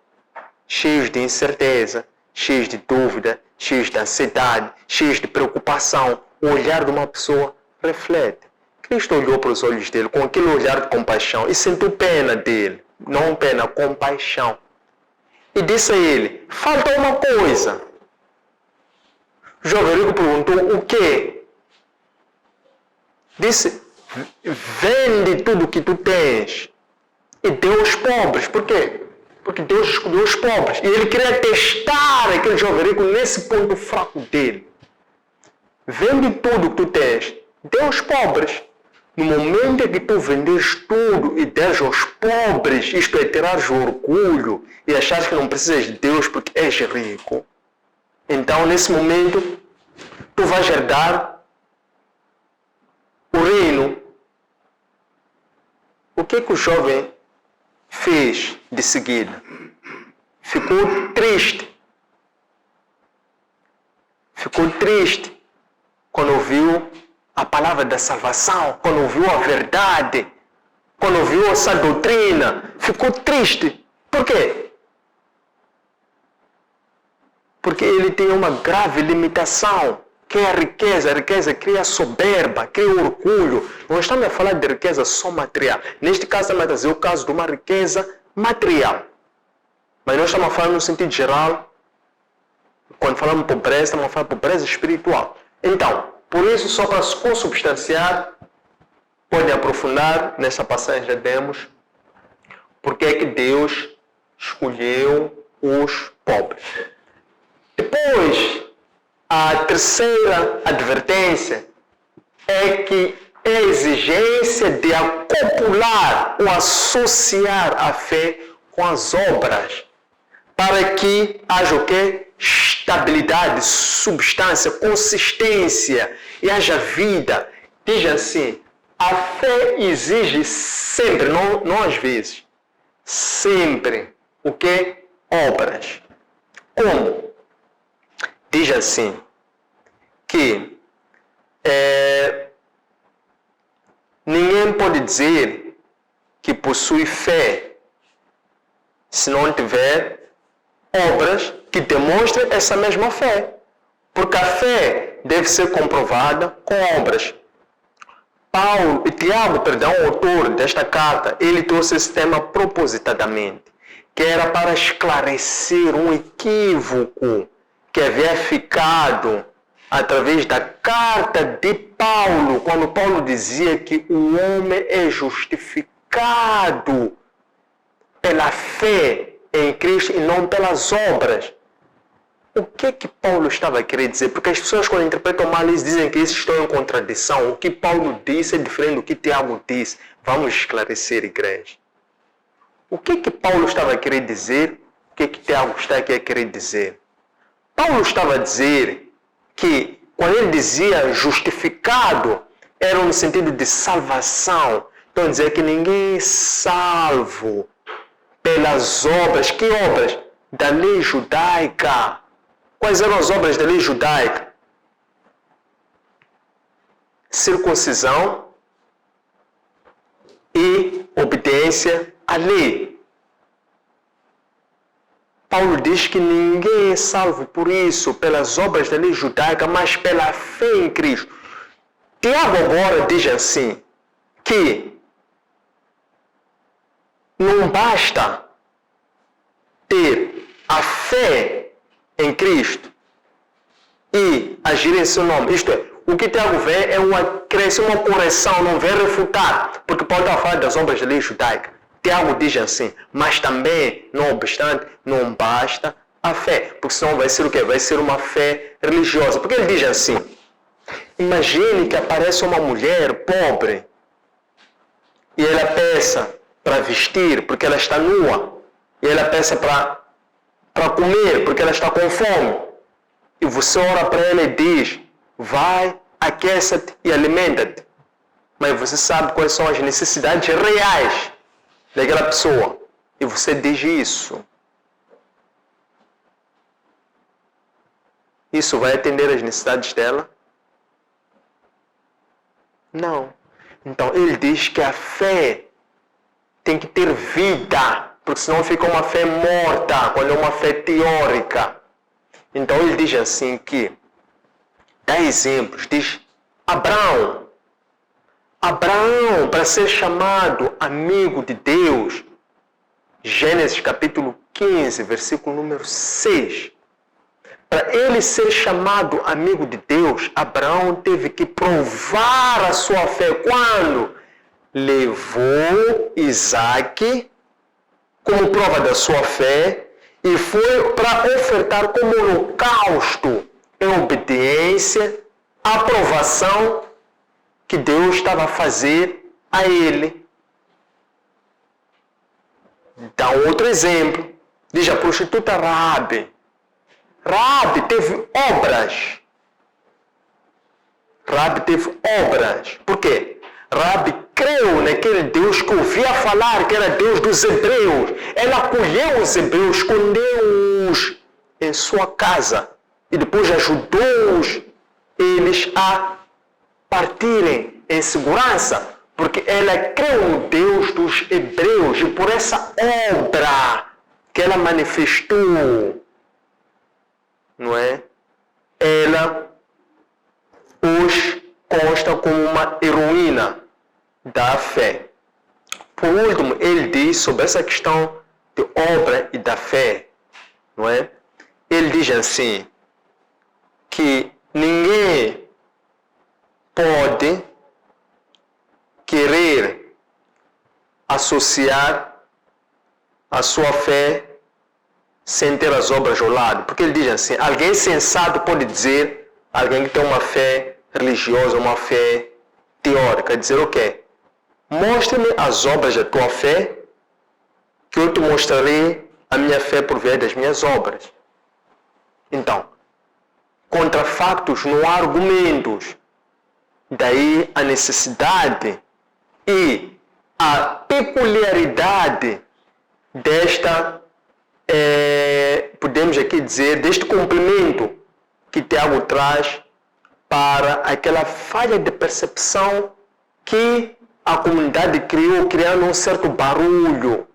Cheios de incerteza, cheios de dúvida, cheios de ansiedade, cheios de preocupação. O olhar de uma pessoa reflete. Cristo olhou para os olhos dele com aquele olhar de compaixão e sentiu pena dele. Não pena, compaixão. E disse a ele, falta uma coisa. O jovem rico perguntou, o quê? Disse, vende tudo o que tu tens e dê aos pobres. Por quê? Porque Deus escolheu os pobres. E ele queria testar aquele jovem rico nesse ponto fraco dele. Vende tudo o que tu tens, dê aos pobres. No momento em que tu vendes tudo e deres aos pobres, isto é, tirares orgulho e achares que não precisas de Deus porque és rico, então nesse momento tu vais herdar o reino. O que o jovem fez de seguida? Ficou triste. Ficou triste quando ouviu a palavra da salvação, quando ouviu a verdade, quando ouviu essa doutrina, ficou triste. Por quê? Porque ele tem uma grave limitação, que é a riqueza. A riqueza cria soberba, cria orgulho. Não estamos a falar de riqueza só material. Neste caso, estamos a trazer o caso de uma riqueza material. Mas nós estamos a falar no sentido geral, quando falamos de pobreza, estamos a falar de pobreza espiritual. Então, por isso, só para se consubstanciar, podem aprofundar nessa passagem já demos, porque é que Deus escolheu os pobres. Depois, a terceira advertência é que é a exigência de acoplar ou associar a fé com as obras, para que haja o quê? Estabilidade, substância, consistência e haja vida. Diz assim, a fé exige sempre, não às vezes, sempre, o quê? Obras. Como? Diz assim, que ninguém pode dizer que possui fé se não tiver obras que demonstrem essa mesma fé. Porque a fé deve ser comprovada com obras. Tiago, o autor desta carta, ele trouxe esse tema propositadamente, que era para esclarecer um equívoco que havia ficado através da carta de Paulo, quando Paulo dizia que o homem é justificado pela fé em Cristo e não pelas obras. O que Paulo estava a querer dizer? Porque as pessoas, quando interpretam mal, eles dizem que isso está em contradição. O que Paulo disse é diferente do que Tiago disse. Vamos esclarecer, igreja. O que Paulo estava a querer dizer? O que Tiago está aqui a querer dizer? Paulo estava a dizer que, quando ele dizia justificado, eram no sentido de salvação. Então, dizer que ninguém é salvo pelas obras. Que obras? Da lei judaica. Quais eram as obras da lei judaica? Circuncisão e obediência à lei. Paulo diz que ninguém é salvo por isso, pelas obras da lei judaica, mas pela fé em Cristo. Tiago agora diz assim, que não basta ter a fé em Cristo e agir em seu nome. Isto é, o que Tiago vê é uma correção, não vê refutar, porque Paulo está a falar das obras da lei judaica. Tiago diz assim, mas também, não obstante, não basta a fé, porque senão vai ser o quê? Vai ser uma fé religiosa. Porque ele diz assim, imagine que aparece uma mulher pobre e ela peça para vestir, porque ela está nua, e ela peça para comer, porque ela está com fome. E você ora para ela e diz, vai, aqueça-te e alimenta-te. Mas você sabe quais são as necessidades reais daquela pessoa. E você diz isso. Isso vai atender às necessidades dela? Não. Então ele diz que a fé tem que ter vida, porque senão fica uma fé morta, quando é uma fé teórica. Então ele diz assim que, dá exemplos, diz Abraão, para ser chamado amigo de Deus, Gênesis capítulo 15, versículo número 6. Para ele ser chamado amigo de Deus, Abraão teve que provar a sua fé. Quando? Levou Isaque como prova da sua fé e foi para ofertar como holocausto em obediência à aprovação que Deus estava a fazer a ele. Dá outro exemplo. Diz a prostituta Raabe. Raabe teve obras. Raabe teve obras. Por quê? Raabe creu naquele Deus que ouvia falar que era Deus dos hebreus. Ela acolheu os hebreus, escondeu-os em sua casa e depois ajudou-os eles a partirem em segurança, porque ela creu no Deus dos hebreus e por essa obra que ela manifestou, não é? Ela os consta como uma heroína da fé. Por último, ele diz sobre essa questão de obra e da fé, não é? Ele diz assim, que ninguém pode querer associar a sua fé sem ter as obras ao lado. Porque ele diz assim, alguém sensato pode dizer, alguém que tem uma fé religiosa, uma fé teórica, dizer o quê? Mostre-me as obras da tua fé, que eu te mostrarei a minha fé por via das minhas obras. Então, contra factos não há argumentos. Daí a necessidade e a peculiaridade desta, podemos aqui dizer, deste complemento que Tiago traz para aquela falha de percepção que a comunidade criou, criando um certo barulho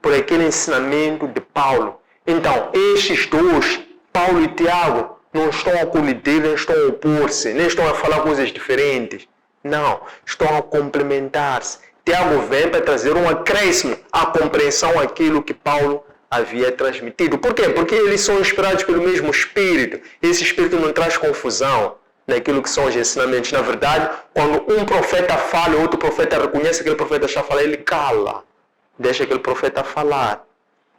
por aquele ensinamento de Paulo. Então, estes dois, Paulo e Tiago, não estão a colidir, nem estão a opor-se, nem estão a falar coisas diferentes. Não, estão a complementar-se. Tiago vem para trazer um acréscimo à compreensão daquilo que Paulo havia transmitido. Por quê? Porque eles são inspirados pelo mesmo Espírito. Esse Espírito não traz confusão naquilo que são os ensinamentos. Na verdade, quando um profeta fala e outro profeta reconhece que aquele profeta está falando, ele cala. Deixa aquele profeta falar.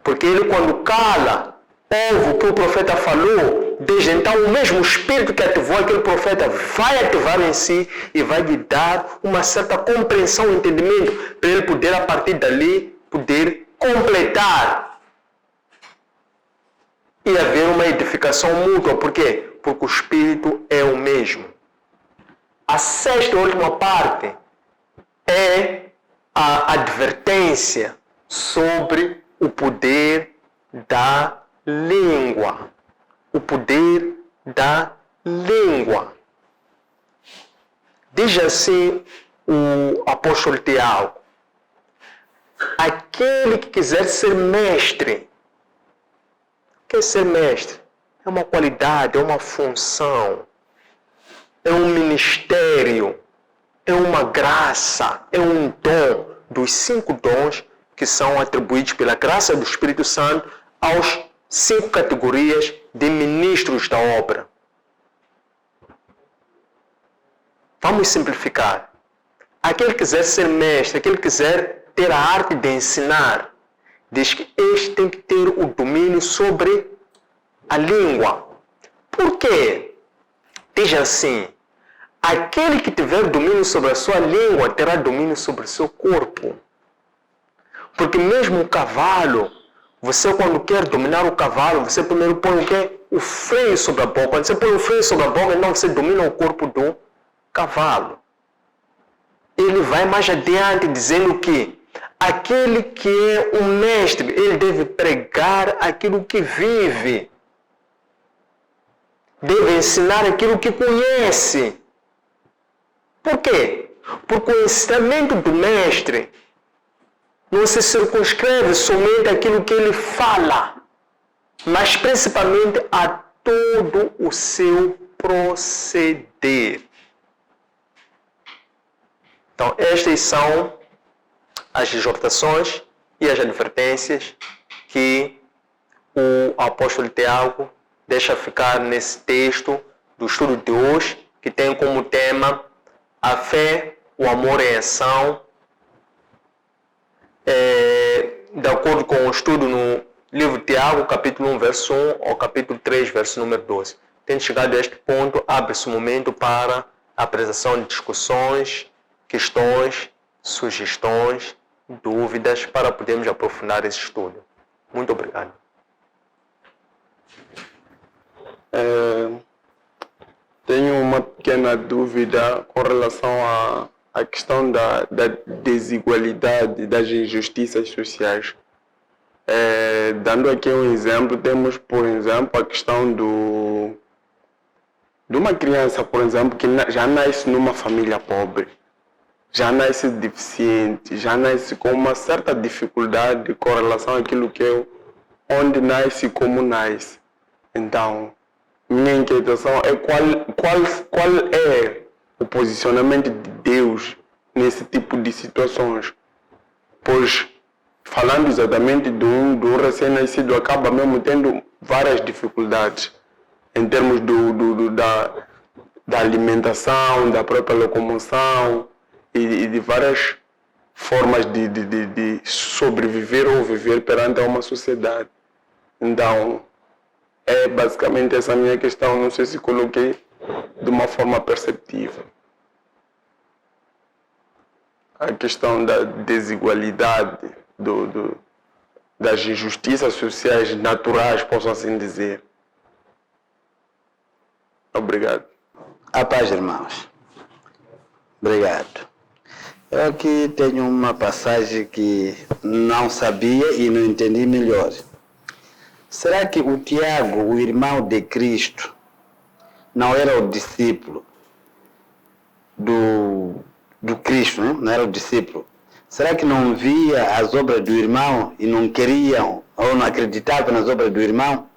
Porque ele, quando cala, ouve o que o profeta falou, desde então o mesmo Espírito que ativou aquele profeta vai ativar em si e vai lhe dar uma certa compreensão e entendimento para ele poder, a partir dali, poder completar e haver uma edificação mútua. Por quê? Porque o Espírito é o mesmo. A sexta e última parte é a advertência sobre o poder da língua. O poder da língua. Diz assim o apóstolo Tiago: aquele que quiser ser mestre, quer ser mestre? É uma qualidade, é uma função, é um ministério, é uma graça, é um dom dos 5 dons que são atribuídos pela graça do Espírito Santo aos 5 categorias de ministros da obra. Vamos simplificar. Aquele que quiser ser mestre, aquele que quiser ter a arte de ensinar, diz que este tem que ter o domínio sobre a língua. Por quê? Diz assim: aquele que tiver domínio sobre a sua língua terá domínio sobre o seu corpo. Porque mesmo o cavalo, você quando quer dominar o cavalo, você primeiro põe o quê? O freio sobre a boca. Quando você põe o freio sobre a boca, então você domina o corpo do cavalo. Ele vai mais adiante dizendo que aquele que é um mestre, ele deve pregar aquilo que vive. Deve ensinar aquilo que conhece. Por quê? Porque o ensinamento do mestre não se circunscreve somente àquilo que ele fala, mas principalmente a todo o seu proceder. Então, estas são as exortações e as advertências que o apóstolo Tiago deixa ficar nesse texto do estudo de hoje, que tem como tema a fé, o amor em ação. De acordo com o estudo no livro de Tiago, capítulo 1, verso 1, ao capítulo 3, verso número 12. Tendo chegado a este ponto, abre-se um momento para a apresentação de discussões, questões, sugestões, dúvidas, para podermos aprofundar esse estudo. Muito obrigado. Tenho uma pequena dúvida com relação à questão da desigualdade, das injustiças sociais. Dando aqui um exemplo, temos, por exemplo, a questão de uma criança, por exemplo, que já nasce numa família pobre, já nasce deficiente, já nasce com uma certa dificuldade com relação àquilo que é onde nasce e como nasce. Então, minha inquietação é qual é o posicionamento de Deus nesse tipo de situações. Pois, falando exatamente do recém-nascido, acaba mesmo tendo várias dificuldades em termos da alimentação, da própria locomoção e de várias formas de sobreviver ou viver perante uma sociedade. Então, é basicamente essa minha questão. Não sei se coloquei de uma forma perceptível. A questão da desigualdade, das injustiças sociais naturais, posso assim dizer. Obrigado. A paz, irmãos. Obrigado. Eu aqui tenho uma passagem que não sabia e não entendi melhor. Será que o Tiago, o irmão de Cristo, não era o discípulo do Cristo, né? Não era o discípulo? Será que não via as obras do irmão e não queriam ou não acreditavam nas obras do irmão?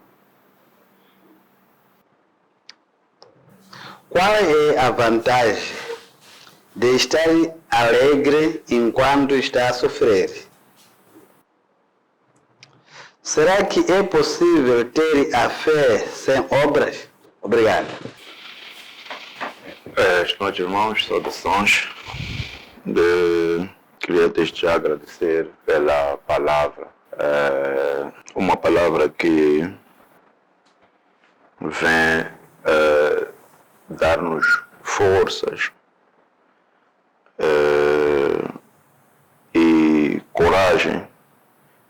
Qual é a vantagem de estar alegre enquanto está a sofrer? Será que é possível ter a fé sem obras? Obrigado. Estimados irmãos, saudações. Queria desde já agradecer pela palavra. Uma palavra que vem dar-nos forças e coragem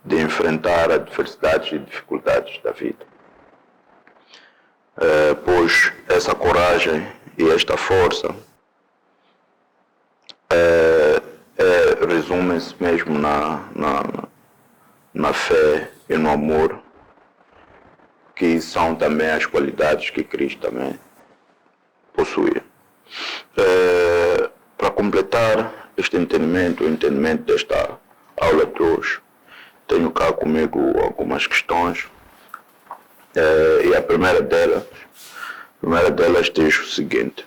de enfrentar adversidades e dificuldades da vida. Pois essa coragem e esta força Resume-se mesmo na fé e no amor, que são também as qualidades que Cristo também possuía. Para completar este entendimento, o entendimento desta aula de hoje, tenho cá comigo algumas questões, e a primeira delas diz o seguinte: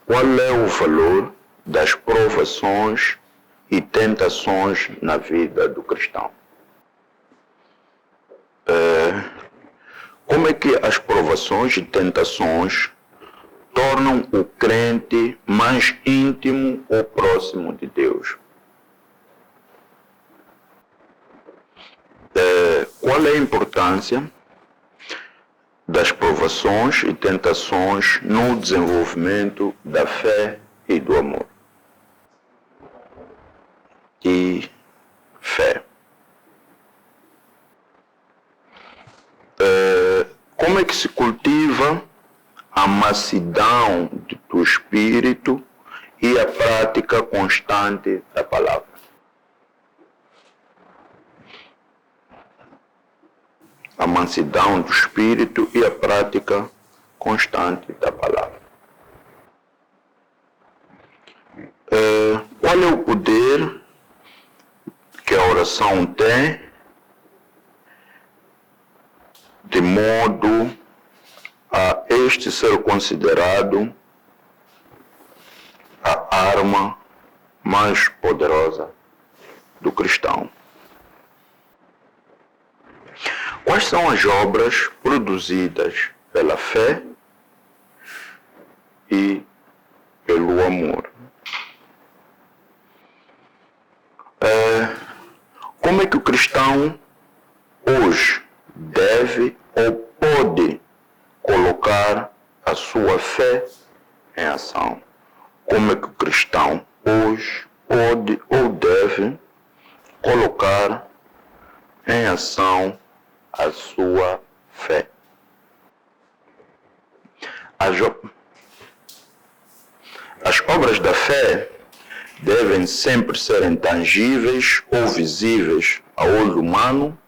qual é o valor das provações e tentações na vida do cristão? Como é que as provações e tentações tornam o crente mais íntimo ou próximo de Deus? Qual é a importância das provações e tentações no desenvolvimento da fé e do amor? E fé. Como é que se cultiva a mansidão do espírito e a prática constante da palavra? A mansidão do espírito e a prática constante da palavra. Qual é o poder que a oração tem de modo a este ser considerado a arma mais poderosa do cristão? Quais são as obras produzidas pela fé e pelo amor? Como é que o cristão hoje deve ou pode colocar a sua fé em ação? Como é que o cristão hoje pode ou deve colocar em ação a sua fé? As obras da fé devem sempre ser intangíveis ou visíveis ao olho humano,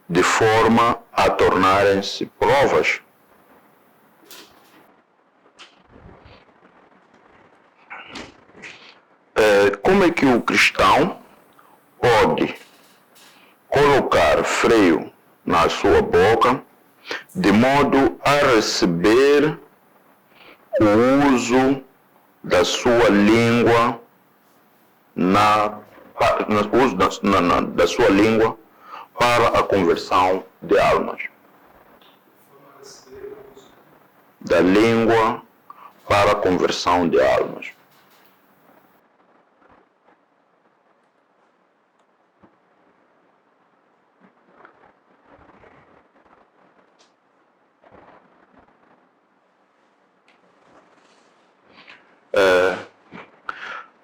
de forma a tornarem-se provas. Como é que o cristão pode colocar freio na sua boca, de modo a receber o uso da sua língua da sua língua para a conversão de almas? Da língua para a conversão de almas.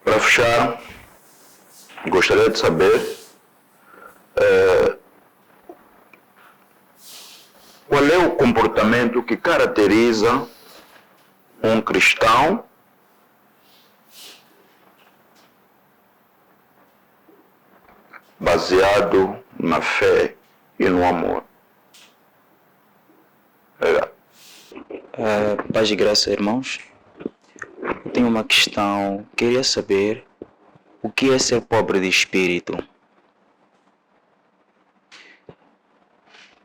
Para fechar, gostaria de saber qual é o comportamento que caracteriza um cristão baseado na fé e no amor. Obrigado. Paz e graça, irmãos. Eu tenho uma questão. Queria saber o que é ser pobre de espírito.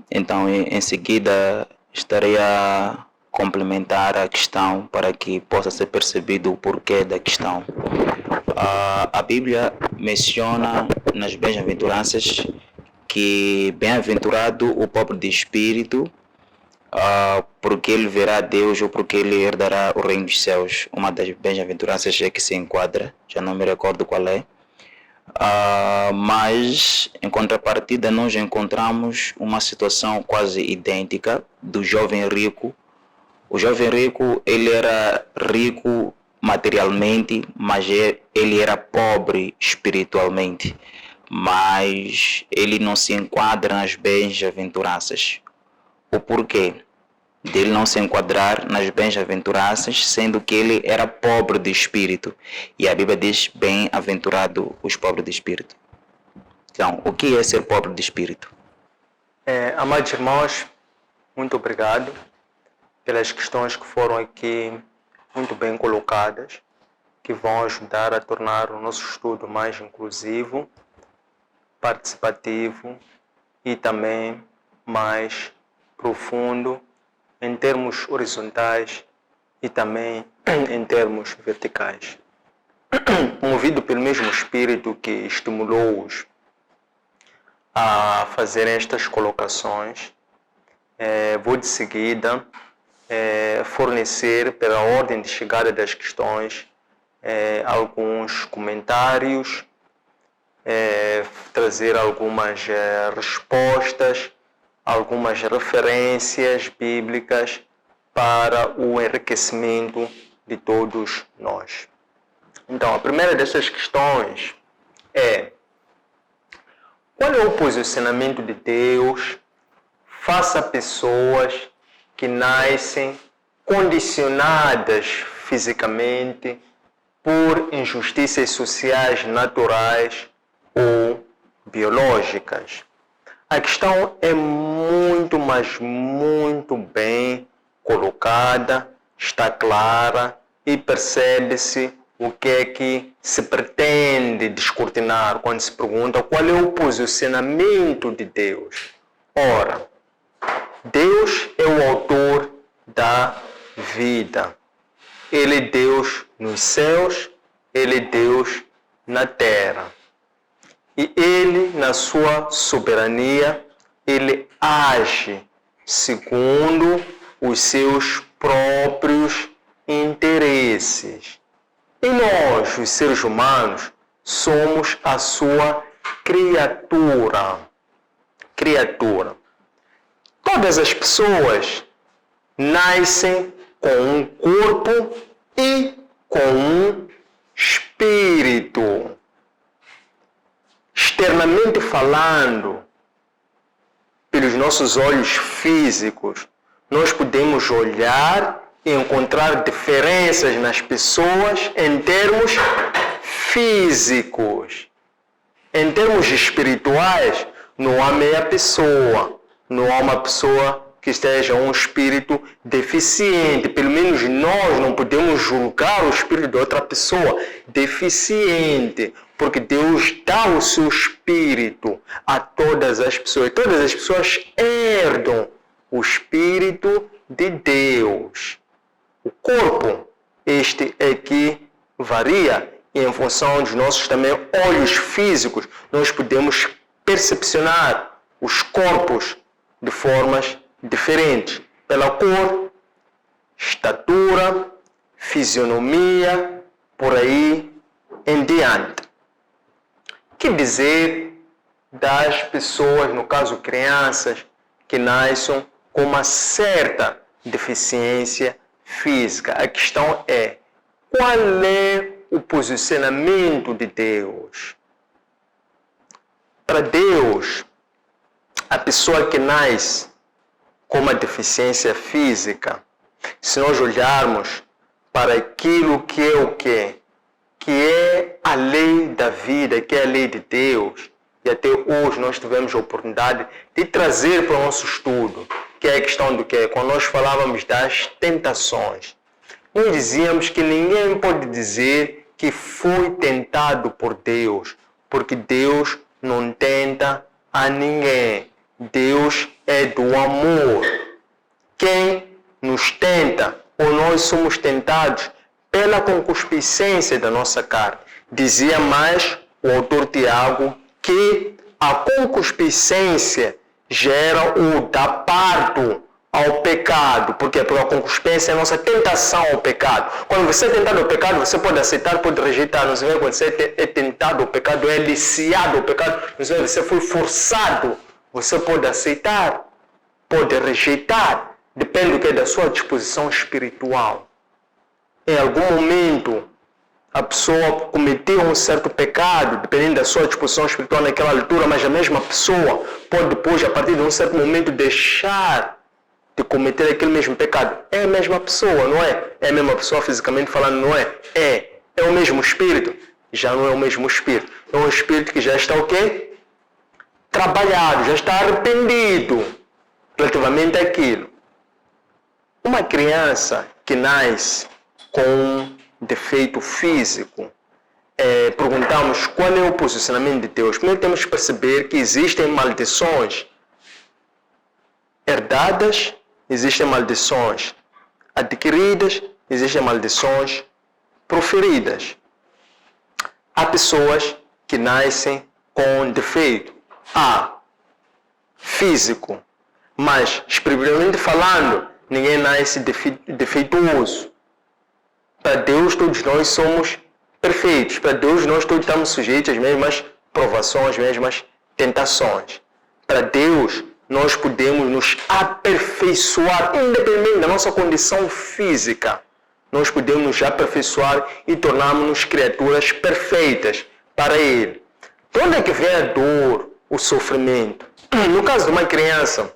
Então, em seguida, estarei a complementar a questão para que possa ser percebido o porquê da questão. A Bíblia menciona nas bem-aventuranças que bem-aventurado o pobre de espírito, porque ele verá Deus ou porque ele herdará o reino dos céus. Uma das bem-aventuranças é que se enquadra, já não me recordo qual é. Mas em contrapartida nós encontramos uma situação quase idêntica do jovem rico. O jovem rico, ele era rico materialmente, mas ele era pobre espiritualmente, mas ele não se enquadra nas bem-aventuranças. O porquê? dele não se enquadrar nas bem-aventuranças, sendo que ele era pobre de espírito. E a Bíblia diz, bem-aventurado os pobres de espírito. Então, o que é ser pobre de espírito? Amados irmãos, muito obrigado pelas questões que foram aqui muito bem colocadas, que vão ajudar a tornar o nosso estudo mais inclusivo, participativo e também mais profundo em termos horizontais e também em termos verticais. Movido pelo mesmo espírito que estimulou-os a fazer estas colocações, vou de seguida fornecer, pela ordem de chegada das questões, alguns comentários, trazer algumas respostas, algumas referências bíblicas para o enriquecimento de todos nós. Então, a primeira dessas questões é: qual é o posicionamento de Deus face a pessoas que nascem condicionadas fisicamente por injustiças sociais naturais ou biológicas? A questão é muito, mas muito bem colocada, está clara e percebe-se o que é que se pretende descortinar quando se pergunta qual é o posicionamento de Deus. Ora, Deus é o autor da vida. Ele é Deus nos céus, Ele é Deus na terra. E Ele, na sua soberania, Ele age segundo os seus próprios interesses. E nós, os seres humanos, somos a sua criatura. Todas as pessoas nascem com um corpo e com um espírito. Externamente falando, pelos nossos olhos físicos, nós podemos olhar e encontrar diferenças nas pessoas em termos físicos. Em termos espirituais, não há meia pessoa, não há uma pessoa que esteja um espírito deficiente. Pelo menos nós não podemos julgar o espírito de outra pessoa deficiente, porque Deus dá o seu espírito a todas as pessoas. Todas as pessoas herdam o espírito de Deus. O corpo, este é que varia, e em função dos nossos também olhos físicos, nós podemos percepcionar os corpos de formas diferentes, pela cor, estatura, fisionomia, por aí em diante. Que dizer das pessoas, no caso crianças, que nascem com uma certa deficiência física? A questão é: qual é o posicionamento de Deus? Para Deus, a pessoa que nasce com uma deficiência física, se nós olharmos para aquilo que é o quê? Que é a lei da vida, que é a lei de Deus, e até hoje nós tivemos a oportunidade de trazer para o nosso estudo, que é a questão do quê? Quando nós falávamos das tentações, nós dizíamos que ninguém pode dizer que foi tentado por Deus, porque Deus não tenta a ninguém. Deus é do amor. Quem nos tenta, ou nós somos tentados pela concupiscência da nossa carne. Dizia mais o autor Tiago que a concupiscência gera o dá parto ao pecado. Por quê? Porque a concupiscência é a nossa tentação ao pecado. Quando você é tentado ao pecado, você pode aceitar, pode rejeitar. Não sei, quando você é tentado ao pecado, é aliciado ao pecado, não sei, você foi forçado, você pode aceitar, pode rejeitar. Depende do que é da sua disposição espiritual. Em algum momento, a pessoa cometeu um certo pecado, dependendo da sua disposição espiritual naquela altura, mas a mesma pessoa pode depois, a partir de um certo momento, deixar de cometer aquele mesmo pecado. É a mesma pessoa, não é? É a mesma pessoa fisicamente falando, não é? É o mesmo espírito? Já não é o mesmo espírito. É um espírito que já está o quê? Trabalhado, já está arrependido relativamente àquilo. Uma criança que nasce com um defeito físico, perguntamos qual é o posicionamento de Deus. Primeiro temos que perceber que existem maldições herdadas, existem maldições adquiridas, existem maldições proferidas. Há pessoas que nascem com defeito físico, mas espiritualmente falando, ninguém nasce defeituoso. Para Deus todos nós somos perfeitos. Para Deus nós todos estamos sujeitos às mesmas provações, às mesmas tentações. Para Deus nós podemos nos aperfeiçoar, independente da nossa condição física. Nós podemos nos aperfeiçoar e tornarmos-nos criaturas perfeitas para Ele. De onde é que vem a dor, o sofrimento? No caso de uma criança,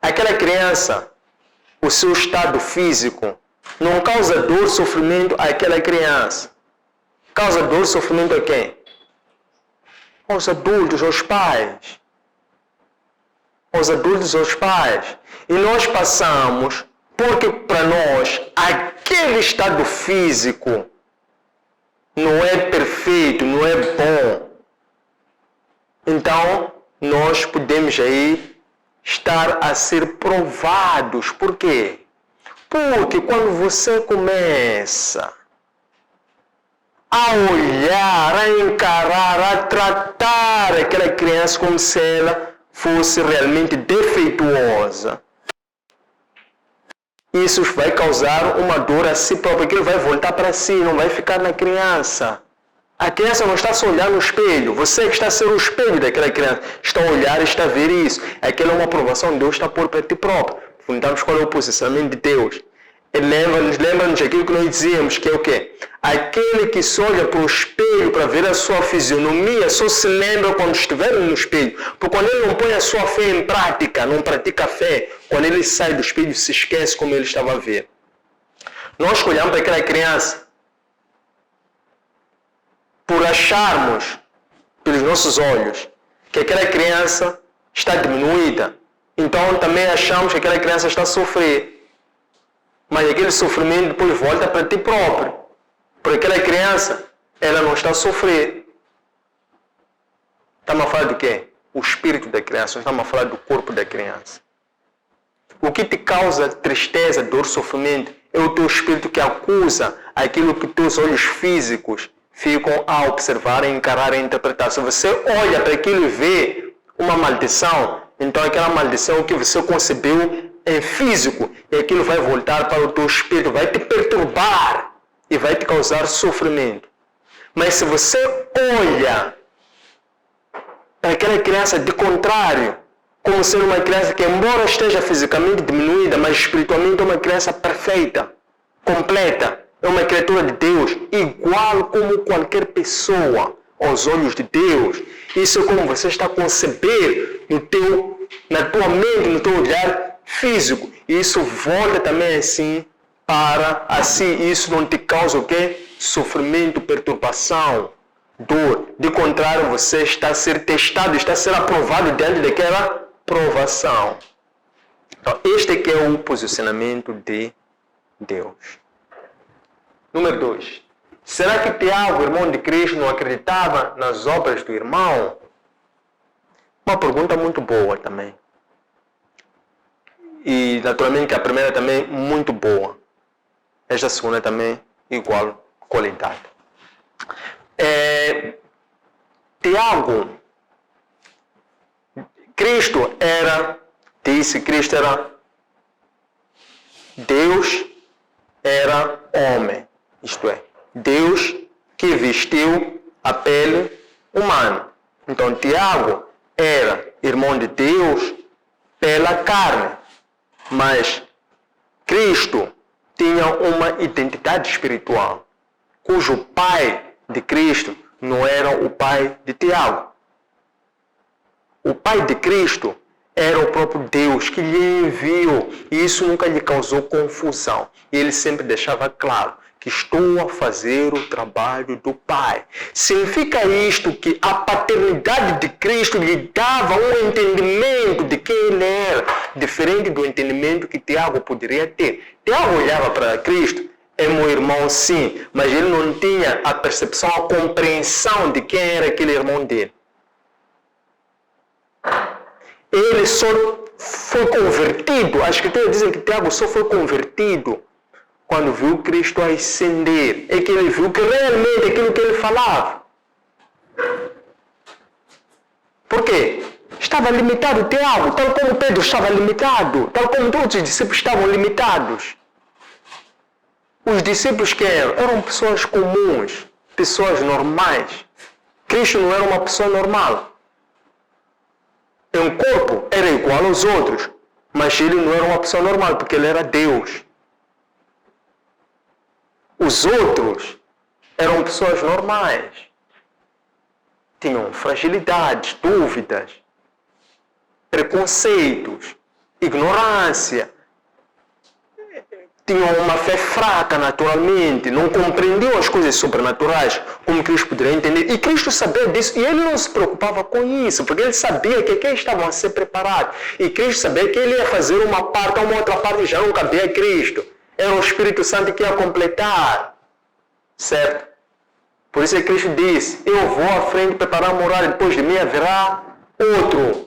aquela criança, o seu estado físico, não causa dor, sofrimento àquela criança. Causa dor, sofrimento a quem? Aos adultos, aos pais. Aos adultos, aos pais. E nós passamos, porque para nós, aquele estado físico não é perfeito, não é bom. Então, nós podemos aí estar a ser provados. Por quê? Porque quando você começa a olhar, a encarar, a tratar aquela criança como se ela fosse realmente defeituosa, isso vai causar uma dor a si próprio, porque ele vai voltar para si, não vai ficar na criança. A criança não está só olhando no espelho, você que está a ser o espelho daquela criança, está a olhar e está a ver isso. Aquela é uma aprovação que Deus está a pôr para ti próprio. Perguntamos qual é o posicionamento de Deus. Lembra-nos aquilo que nós dizíamos, que é o quê? Aquele que só olha para o espelho para ver a sua fisionomia, só se lembra quando estiver no espelho. Porque quando ele não põe a sua fé em prática, não pratica a fé, quando ele sai do espelho, se esquece como ele estava a ver. Nós olhamos para aquela criança, por acharmos, pelos nossos olhos, que aquela criança está diminuída. Então também achamos que aquela criança está a sofrer. Mas aquele sofrimento depois volta para ti próprio. Porque aquela criança, ela não está a sofrer. Estamos a falar de quê? O espírito da criança. Estamos a falar do corpo da criança. O que te causa tristeza, dor, sofrimento é o teu espírito que acusa aquilo que teus olhos físicos ficam a observar, a encarar e a interpretar. Se você olha para aquilo e vê uma maldição, então aquela maldição que você concebeu em físico, e aquilo vai voltar para o teu espírito, vai te perturbar e vai te causar sofrimento. Mas se você olha para aquela criança de contrário, como sendo uma criança que, embora esteja fisicamente diminuída, mas espiritualmente é uma criança perfeita, completa, é uma criatura de Deus, igual como qualquer pessoa aos olhos de Deus. Isso é como você está a conceber na tua mente, no teu olhar físico. E isso volta também assim para assim, isso não te causa o quê? Sofrimento, perturbação, dor. De contrário, você está a ser testado, está a ser aprovado diante daquela provação. Então, este aqui é o posicionamento de Deus. Número 2. Será que Tiago, irmão de Cristo, não acreditava nas obras do irmão? Uma pergunta muito boa também. E naturalmente a primeira também muito boa. Esta segunda também igual qualidade. Tiago, Cristo era Deus era homem. Isto é, Deus que vestiu a pele humana. Então Tiago era irmão de Deus pela carne. Mas Cristo tinha uma identidade espiritual, cujo pai de Cristo não era o pai de Tiago. O pai de Cristo era o próprio Deus que lhe enviou. E isso nunca lhe causou confusão. E ele sempre deixava claro que estou a fazer o trabalho do Pai. Significa isto que a paternidade de Cristo lhe dava um entendimento de quem ele era, diferente do entendimento que Tiago poderia ter. Tiago olhava para Cristo, é meu irmão sim, mas ele não tinha a percepção, a compreensão de quem era aquele irmão dele. Ele só foi convertido, as escrituras dizem que Tiago só foi convertido quando viu Cristo ascender. É que ele viu que realmente aquilo que ele falava. Por quê? Estava limitado Tiago, tal como Pedro estava limitado, tal como todos os discípulos estavam limitados. Os discípulos que eram pessoas comuns, pessoas normais. Cristo não era uma pessoa normal. Em corpo era igual aos outros, mas ele não era uma pessoa normal, porque ele era Deus. Os outros eram pessoas normais. Tinham fragilidades, dúvidas, preconceitos, ignorância. Tinham uma fé fraca naturalmente, não compreendiam as coisas sobrenaturais como Cristo poderia entender. E Cristo sabia disso, e ele não se preocupava com isso, porque ele sabia que aqueles estavam a ser preparados. E Cristo sabia que ele ia fazer uma parte, uma outra parte já não cabia a Cristo. Era o Espírito Santo que ia completar. Certo? Por isso é que Cristo disse, eu vou à frente preparar a morada, depois de mim haverá outro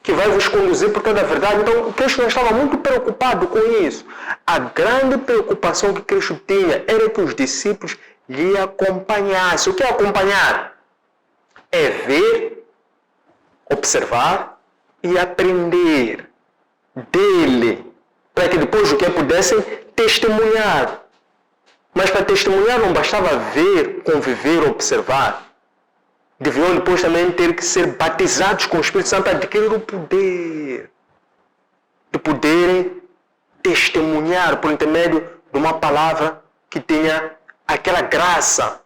que vai vos conduzir por toda a verdade. Então, Cristo não estava muito preocupado com isso. A grande preocupação que Cristo tinha era que os discípulos lhe acompanhassem. O que é acompanhar? É ver, observar e aprender dele, para que depois o que pudessem testemunhar. Mas para testemunhar não bastava ver, conviver, observar. Deviam depois também ter que ser batizados com o Espírito Santo para adquirir o poder de poderem testemunhar por intermédio de uma palavra que tenha aquela graça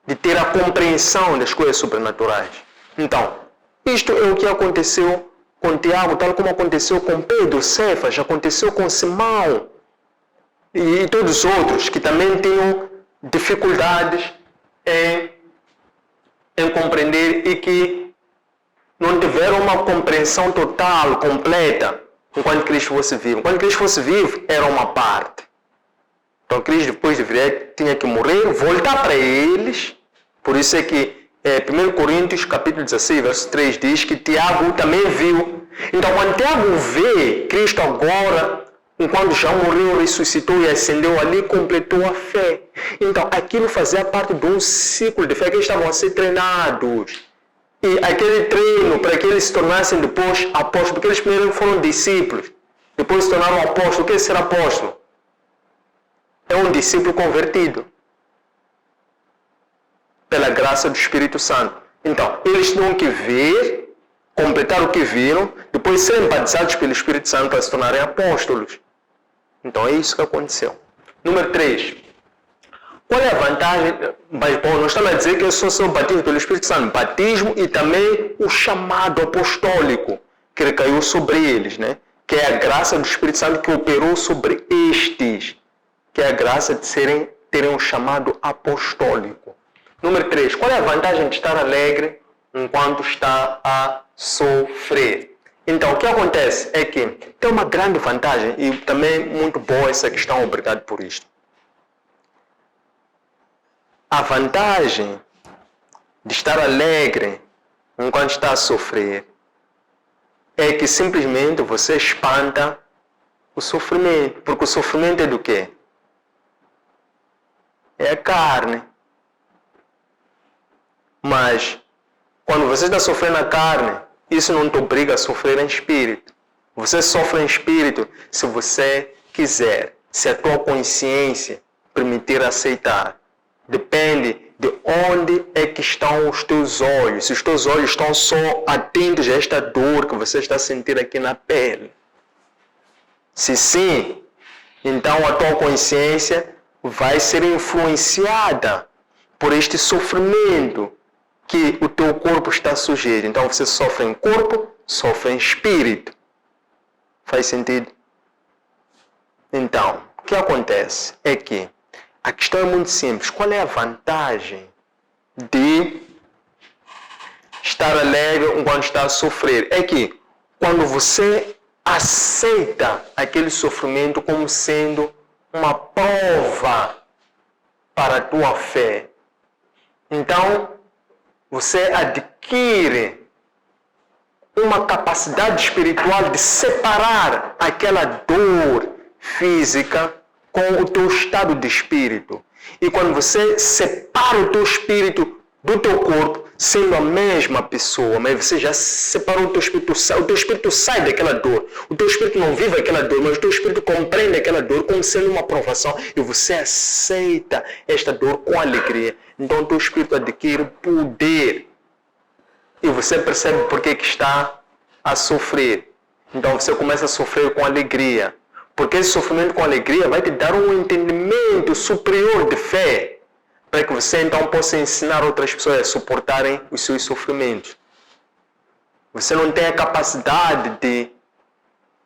de ter a compreensão das coisas sobrenaturais. Então, isto é o que aconteceu com Tiago, tal como aconteceu com Pedro, Cefas, aconteceu com Simão e todos os outros que também tinham dificuldades em compreender e que não tiveram uma compreensão total, completa, enquanto Cristo fosse vivo. Enquanto Cristo fosse vivo, era uma parte. Então Cristo depois tinha que morrer, voltar para eles. Por isso é que 1 Coríntios capítulo 16, verso 3 diz que Tiago também viu. Então quando Tiago vê Cristo agora, enquanto já morreu, ressuscitou e ascendeu ali, completou a fé. Então, aquilo fazia parte de um ciclo de fé que eles estavam a ser treinados. E aquele treino, para que eles se tornassem depois apóstolos, porque eles primeiro foram discípulos, depois se tornaram apóstolos. O que é ser apóstolo? É um discípulo convertido pela graça do Espírito Santo. Então, eles tinham que ver, completar o que viram, depois serem batizados pelo Espírito Santo para se tornarem apóstolos. Então é isso que aconteceu. Número 3. Qual é a vantagem? Mas Paulo não está a dizer que eles só são batizados pelo Espírito Santo. Batismo e também o chamado apostólico que recaiu sobre eles, né? Que é a graça do Espírito Santo que operou sobre estes. Que é a graça de terem um chamado apostólico. Número 3. Qual é a vantagem de estar alegre enquanto está a sofrer? Então, o que acontece é que tem uma grande vantagem e também muito boa essa questão, obrigado por isto. A vantagem de estar alegre enquanto está a sofrer é que simplesmente você espanta o sofrimento. Porque o sofrimento é do quê? É a carne. Mas, quando você está sofrendo a carne, isso não te obriga a sofrer em espírito. Você sofre em espírito se você quiser, se a tua consciência permitir aceitar. Depende de onde é que estão os teus olhos. Se os teus olhos estão só atentos a esta dor que você está sentindo aqui na pele. Se sim, então a tua consciência vai ser influenciada por este sofrimento que o teu corpo está sujeito. Então você sofre em corpo, sofre em espírito. Faz sentido? Então, o que acontece é que a questão é muito simples. Qual é a vantagem de estar alegre enquanto está a sofrer? É que quando você aceita aquele sofrimento como sendo uma prova para a tua fé, então você adquire uma capacidade espiritual de separar aquela dor física com o teu estado de espírito. E quando você separa o teu espírito do teu corpo, sendo a mesma pessoa, mas você já separou o teu espírito sai daquela dor. O teu espírito não vive aquela dor, mas o teu espírito compreende aquela dor como sendo uma provação e você aceita esta dor com alegria. Então o teu espírito adquire poder e você percebe por que está a sofrer. Então você começa a sofrer com alegria. Porque esse sofrimento com alegria vai te dar um entendimento superior de fé, para que você então possa ensinar outras pessoas a suportarem os seus sofrimentos. Você não tem a capacidade de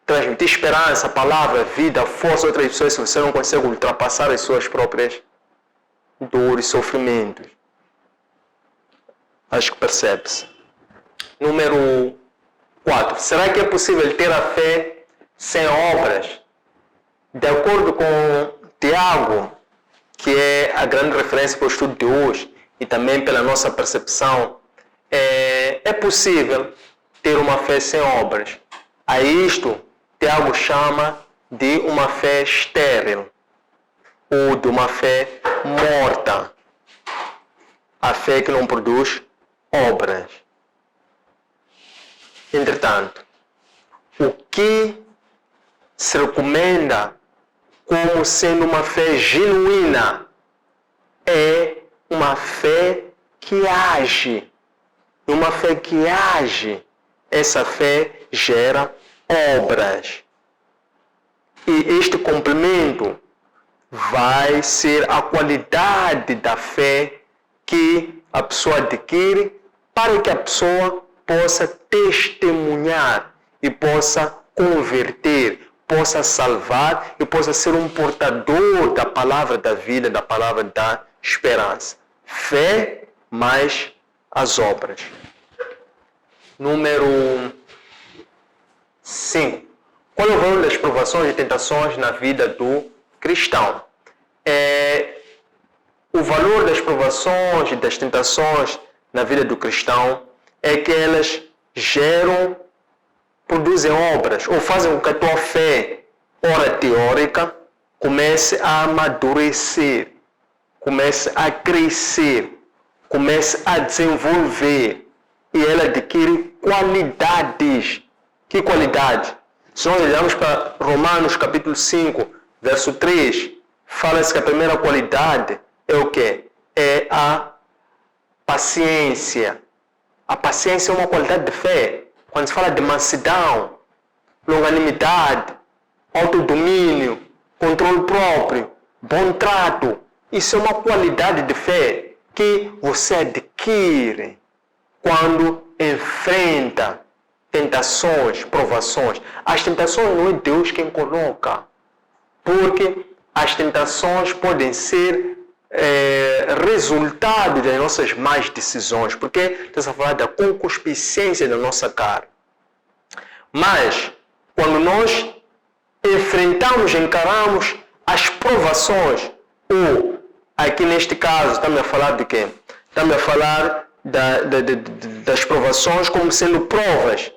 transmitir esperança, palavra, vida, força a outras pessoas se você não consegue ultrapassar as suas próprias dores e sofrimentos. Acho que percebe-se. Número 4. Será que é possível ter a fé sem obras? De acordo com Tiago, que é a grande referência para o estudo de hoje, e também pela nossa percepção, é possível ter uma fé sem obras. A isto, Tiago chama de uma fé estéril, ou de uma fé morta. A fé que não produz obras. Entretanto, o que se recomenda como sendo uma fé genuína é uma fé que age. Uma fé que age, essa fé gera obras. E este complemento vai ser a qualidade da fé que a pessoa adquire para que a pessoa possa testemunhar e possa converter, possa salvar e possa ser um portador da palavra da vida, da palavra da esperança. Fé mais as obras. Número 5. Qual é o valor das provações e tentações na vida do cristão? O valor das provações e das tentações na vida do cristão é que elas produzem obras, ou fazem com que a tua fé, ora teórica, comece a amadurecer, comece a crescer, comece a desenvolver, e ela adquire qualidades. Que qualidade? Se nós olharmos para Romanos capítulo 5, verso 3, fala-se que a primeira qualidade é o quê? É a paciência. A paciência é uma qualidade de fé. Quando se fala de mansidão, longanimidade, autodomínio, controle próprio, bom trato, isso é uma qualidade de fé que você adquire quando enfrenta tentações, provações. As tentações não é Deus quem coloca, porque as tentações podem ser resultado das nossas más decisões, porque estamos a falar da concupiscência da nossa carne. Mas, quando nós enfrentamos, encaramos as provações, ou, aqui neste caso, estamos a falar de quê? Estamos a falar das provações como sendo provas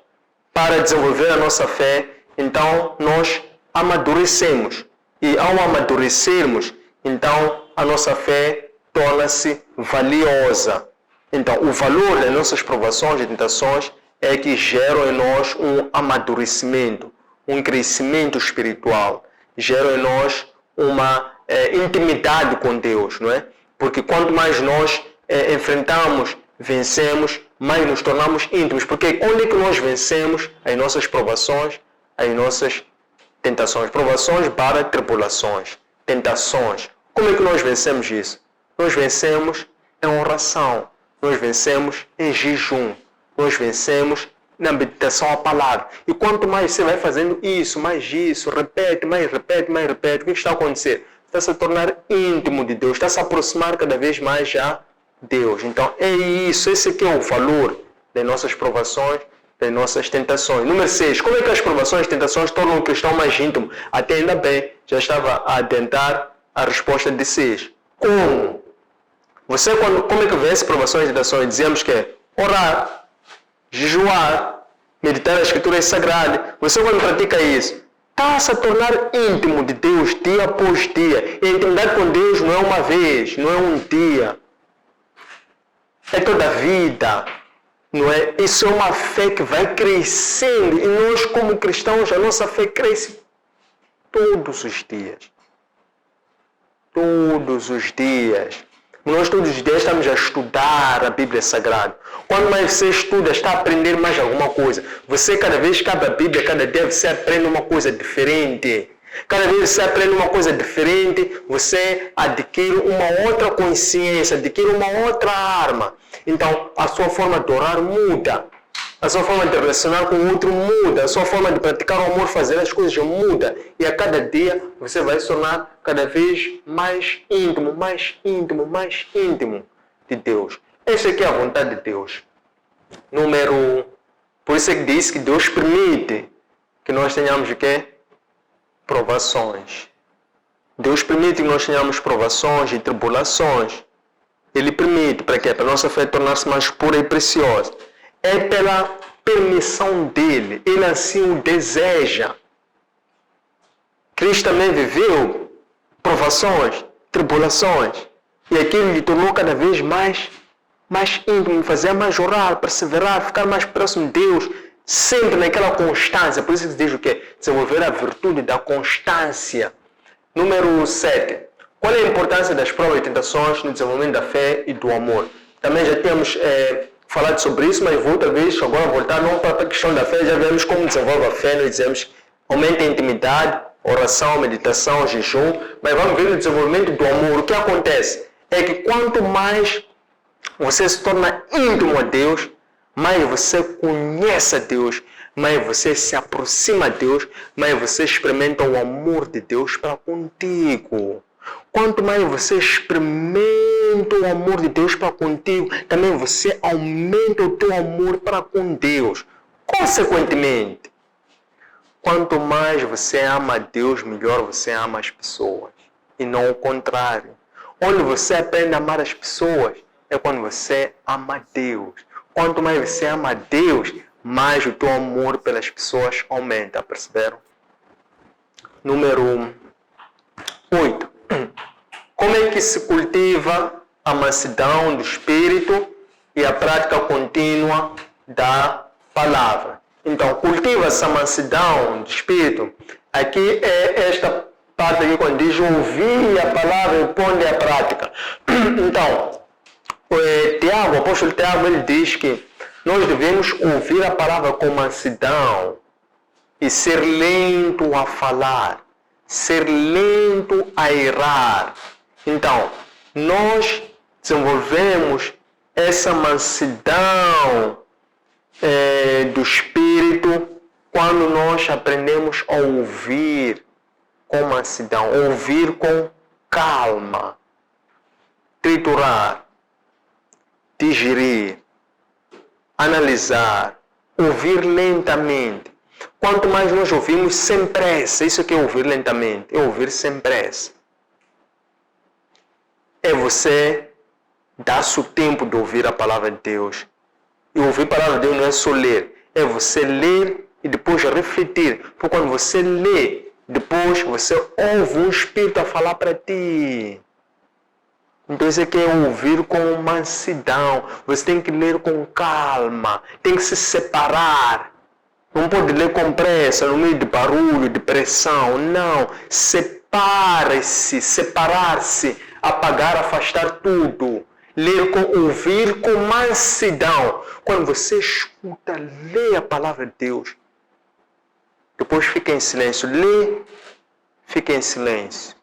para desenvolver a nossa fé, então nós amadurecemos. E ao amadurecermos, então a nossa fé torna-se valiosa. Então, o valor das nossas provações e tentações é que geram em nós um amadurecimento, um crescimento espiritual, geram em nós uma intimidade com Deus, não é? Porque quanto mais nós enfrentamos, vencemos, mais nos tornamos íntimos. Porque onde é que nós vencemos as nossas provações, as nossas tentações? Provações para tribulações, tentações. Como é que nós vencemos isso? Nós vencemos em oração. nós vencemos em jejum, nós vencemos na meditação à palavra. E quanto mais você vai fazendo isso, repete, o que está a acontecer? Está se a tornar íntimo de Deus, está a se aproximar cada vez mais a Deus. Então é isso, esse aqui é o valor das nossas provações, das nossas tentações. Número 6, como é que as provações e tentações tornam o cristão mais íntimo? Até ainda bem, já estava a adentrar a resposta de 6. Como? Como é que vence provações e tentações? Dizemos que é orar, jejuar, meditar as escrituras sagradas. Você quando pratica isso, está-se a tornar íntimo de Deus dia após dia. E a intimidade com Deus não é uma vez, não é um dia. É toda a vida. Não é? Isso é uma fé que vai crescendo. E nós como cristãos, a nossa fé cresce todos os dias. Todos os dias. Nós todos os dias estamos a estudar a Bíblia Sagrada. Quanto mais você estuda, está a aprender mais alguma coisa. Você, cada vez que abre a Bíblia, cada dia você aprende uma coisa diferente. Cada vez que você aprende uma coisa diferente, você adquire uma outra consciência, adquire uma outra arma. Então, a sua forma de orar muda. A sua forma de relacionar com o outro muda. A sua forma de praticar o amor, fazer as coisas muda. E a cada dia você vai se tornar cada vez mais íntimo de Deus. Essa aqui é a vontade de Deus. Número 1. Por isso é que diz que Deus permite que nós tenhamos o quê? Provações. Deus permite que nós tenhamos provações e tribulações. Ele permite para quê? Para a nossa fé tornar-se mais pura e preciosa. É pela permissão dele. Ele assim o deseja. Cristo também viveu provações, tribulações. E aquilo lhe tornou cada vez mais íntimo, fazer mais orar, perseverar, ficar mais próximo de Deus, sempre naquela constância. Por isso que se diz o quê? Desenvolver a virtude da constância. Número 7. Qual é a importância das provas e tentações no desenvolvimento da fé e do amor? Também já temos falado sobre isso, mas vou outra vez agora voltar não para a questão da fé. Já vemos como desenvolve a fé, nós dizemos aumenta a intimidade, oração, meditação, jejum, mas vamos ver o desenvolvimento do amor. O que acontece é que quanto mais você se torna íntimo a Deus, mais você conhece a Deus, mais você se aproxima a Deus, mais você experimenta o amor de Deus para contigo. Quanto mais você experimenta o amor de Deus para contigo, também você aumenta o teu amor para com Deus. Consequentemente, quanto mais você ama a Deus, melhor você ama as pessoas. E não o contrário. Onde você aprende a amar as pessoas é quando você ama a Deus. Quanto mais você ama a Deus, mais o teu amor pelas pessoas aumenta. Perceberam? Número 8. Como é que se cultiva a mansidão do Espírito e a prática contínua da palavra? Então, cultiva-se a mansidão do Espírito. Aqui é esta parte aqui quando diz ouvir a palavra e pôr a prática. Então, o apóstolo Tiago, ele diz que nós devemos ouvir a palavra com mansidão e ser lento a falar, ser lento a errar. Então, nós desenvolvemos essa mansidão do Espírito quando nós aprendemos a ouvir com mansidão, ouvir com calma, triturar, digerir, analisar, ouvir lentamente. Quanto mais nós ouvimos sem pressa, isso que é ouvir lentamente, é ouvir sem pressa. É você dar-se o tempo de ouvir a palavra de Deus. E ouvir a palavra de Deus não é só ler, é você ler e depois refletir. Porque quando você lê, depois você ouve um Espírito a falar para ti. Então isso aqui é ouvir com mansidão. Você tem que ler com calma, tem que se separar. Não pode ler com pressa, no meio de barulho, de pressão. Não, separe-se, separar-se, apagar, afastar tudo. Ouvir com mansidão. Quando você escuta, lê a palavra de Deus. Depois fica em silêncio. Lê, fica em silêncio.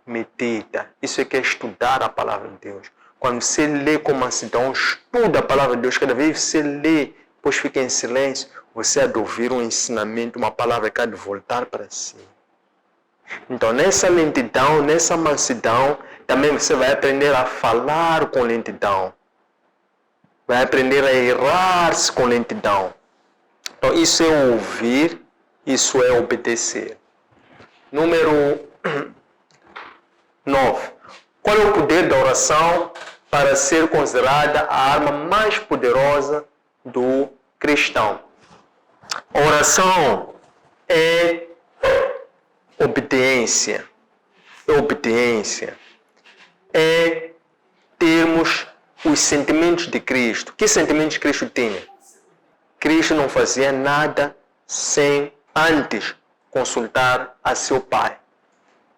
Medita. Isso é que é estudar a palavra de Deus. quando você lê com mansidão, estuda a palavra de Deus, cada vez que você lê, depois fica em silêncio, você há de ouvir um ensinamento, uma palavra que há de voltar para si. Então, nessa lentidão, nessa mansidão, também você vai aprender a falar com lentidão. Vai aprender a errar-se com lentidão. Então, isso é ouvir, isso é obedecer. Número 9. Qual é o poder da oração para ser considerada a arma mais poderosa do cristão? A oração é obediência. É obediência. É termos os sentimentos de Cristo. Que sentimentos Cristo tinha? Cristo não fazia nada sem antes consultar a seu Pai.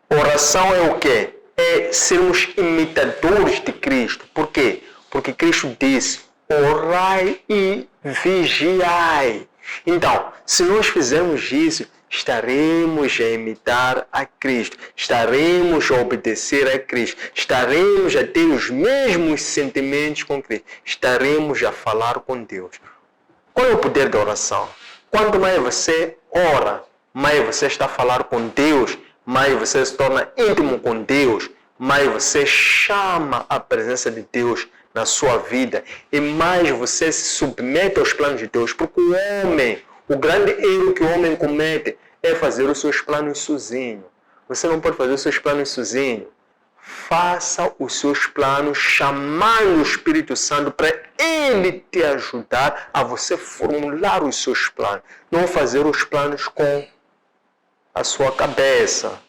Oração é o quê? É sermos imitadores de Cristo. Por quê? Porque Cristo disse, orai e vigiai. Então, se nós fizermos isso, estaremos a imitar a Cristo, estaremos a obedecer a Cristo, estaremos a ter os mesmos sentimentos com Cristo, estaremos a falar com Deus. Qual é o poder da oração? Quanto mais você ora, mais você está a falar com Deus, mais você se torna íntimo com Deus, mais você chama a presença de Deus na sua vida e mais você se submete aos planos de Deus, porque o grande erro que o homem comete é fazer os seus planos sozinho. Você não pode fazer os seus planos sozinho. Faça os seus planos chamando o Espírito Santo para Ele te ajudar a você formular os seus planos. Não fazer os planos com a sua cabeça.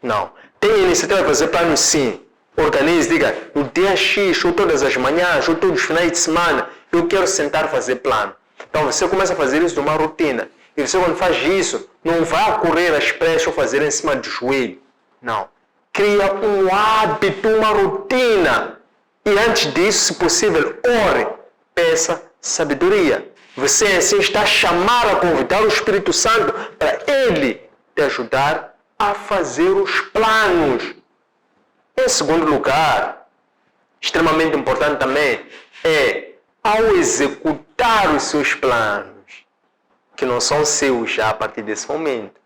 Não. Tem iniciativa de fazer planos sim. Organize, diga, no dia X, ou todas as manhãs, ou todos os finais de semana, eu quero sentar fazer plano. Então você começa a fazer isso numa rotina. E você quando faz isso, não vai correr às pressas ou fazer em cima do joelho. Não. Cria um hábito, uma rotina. E antes disso, se possível, ore. Peça sabedoria. Você assim está a chamar, a convidar o Espírito Santo para Ele te ajudar a fazer os planos. Em segundo lugar, extremamente importante também, é ao executar os seus planos, que não são seus já a partir desse momento.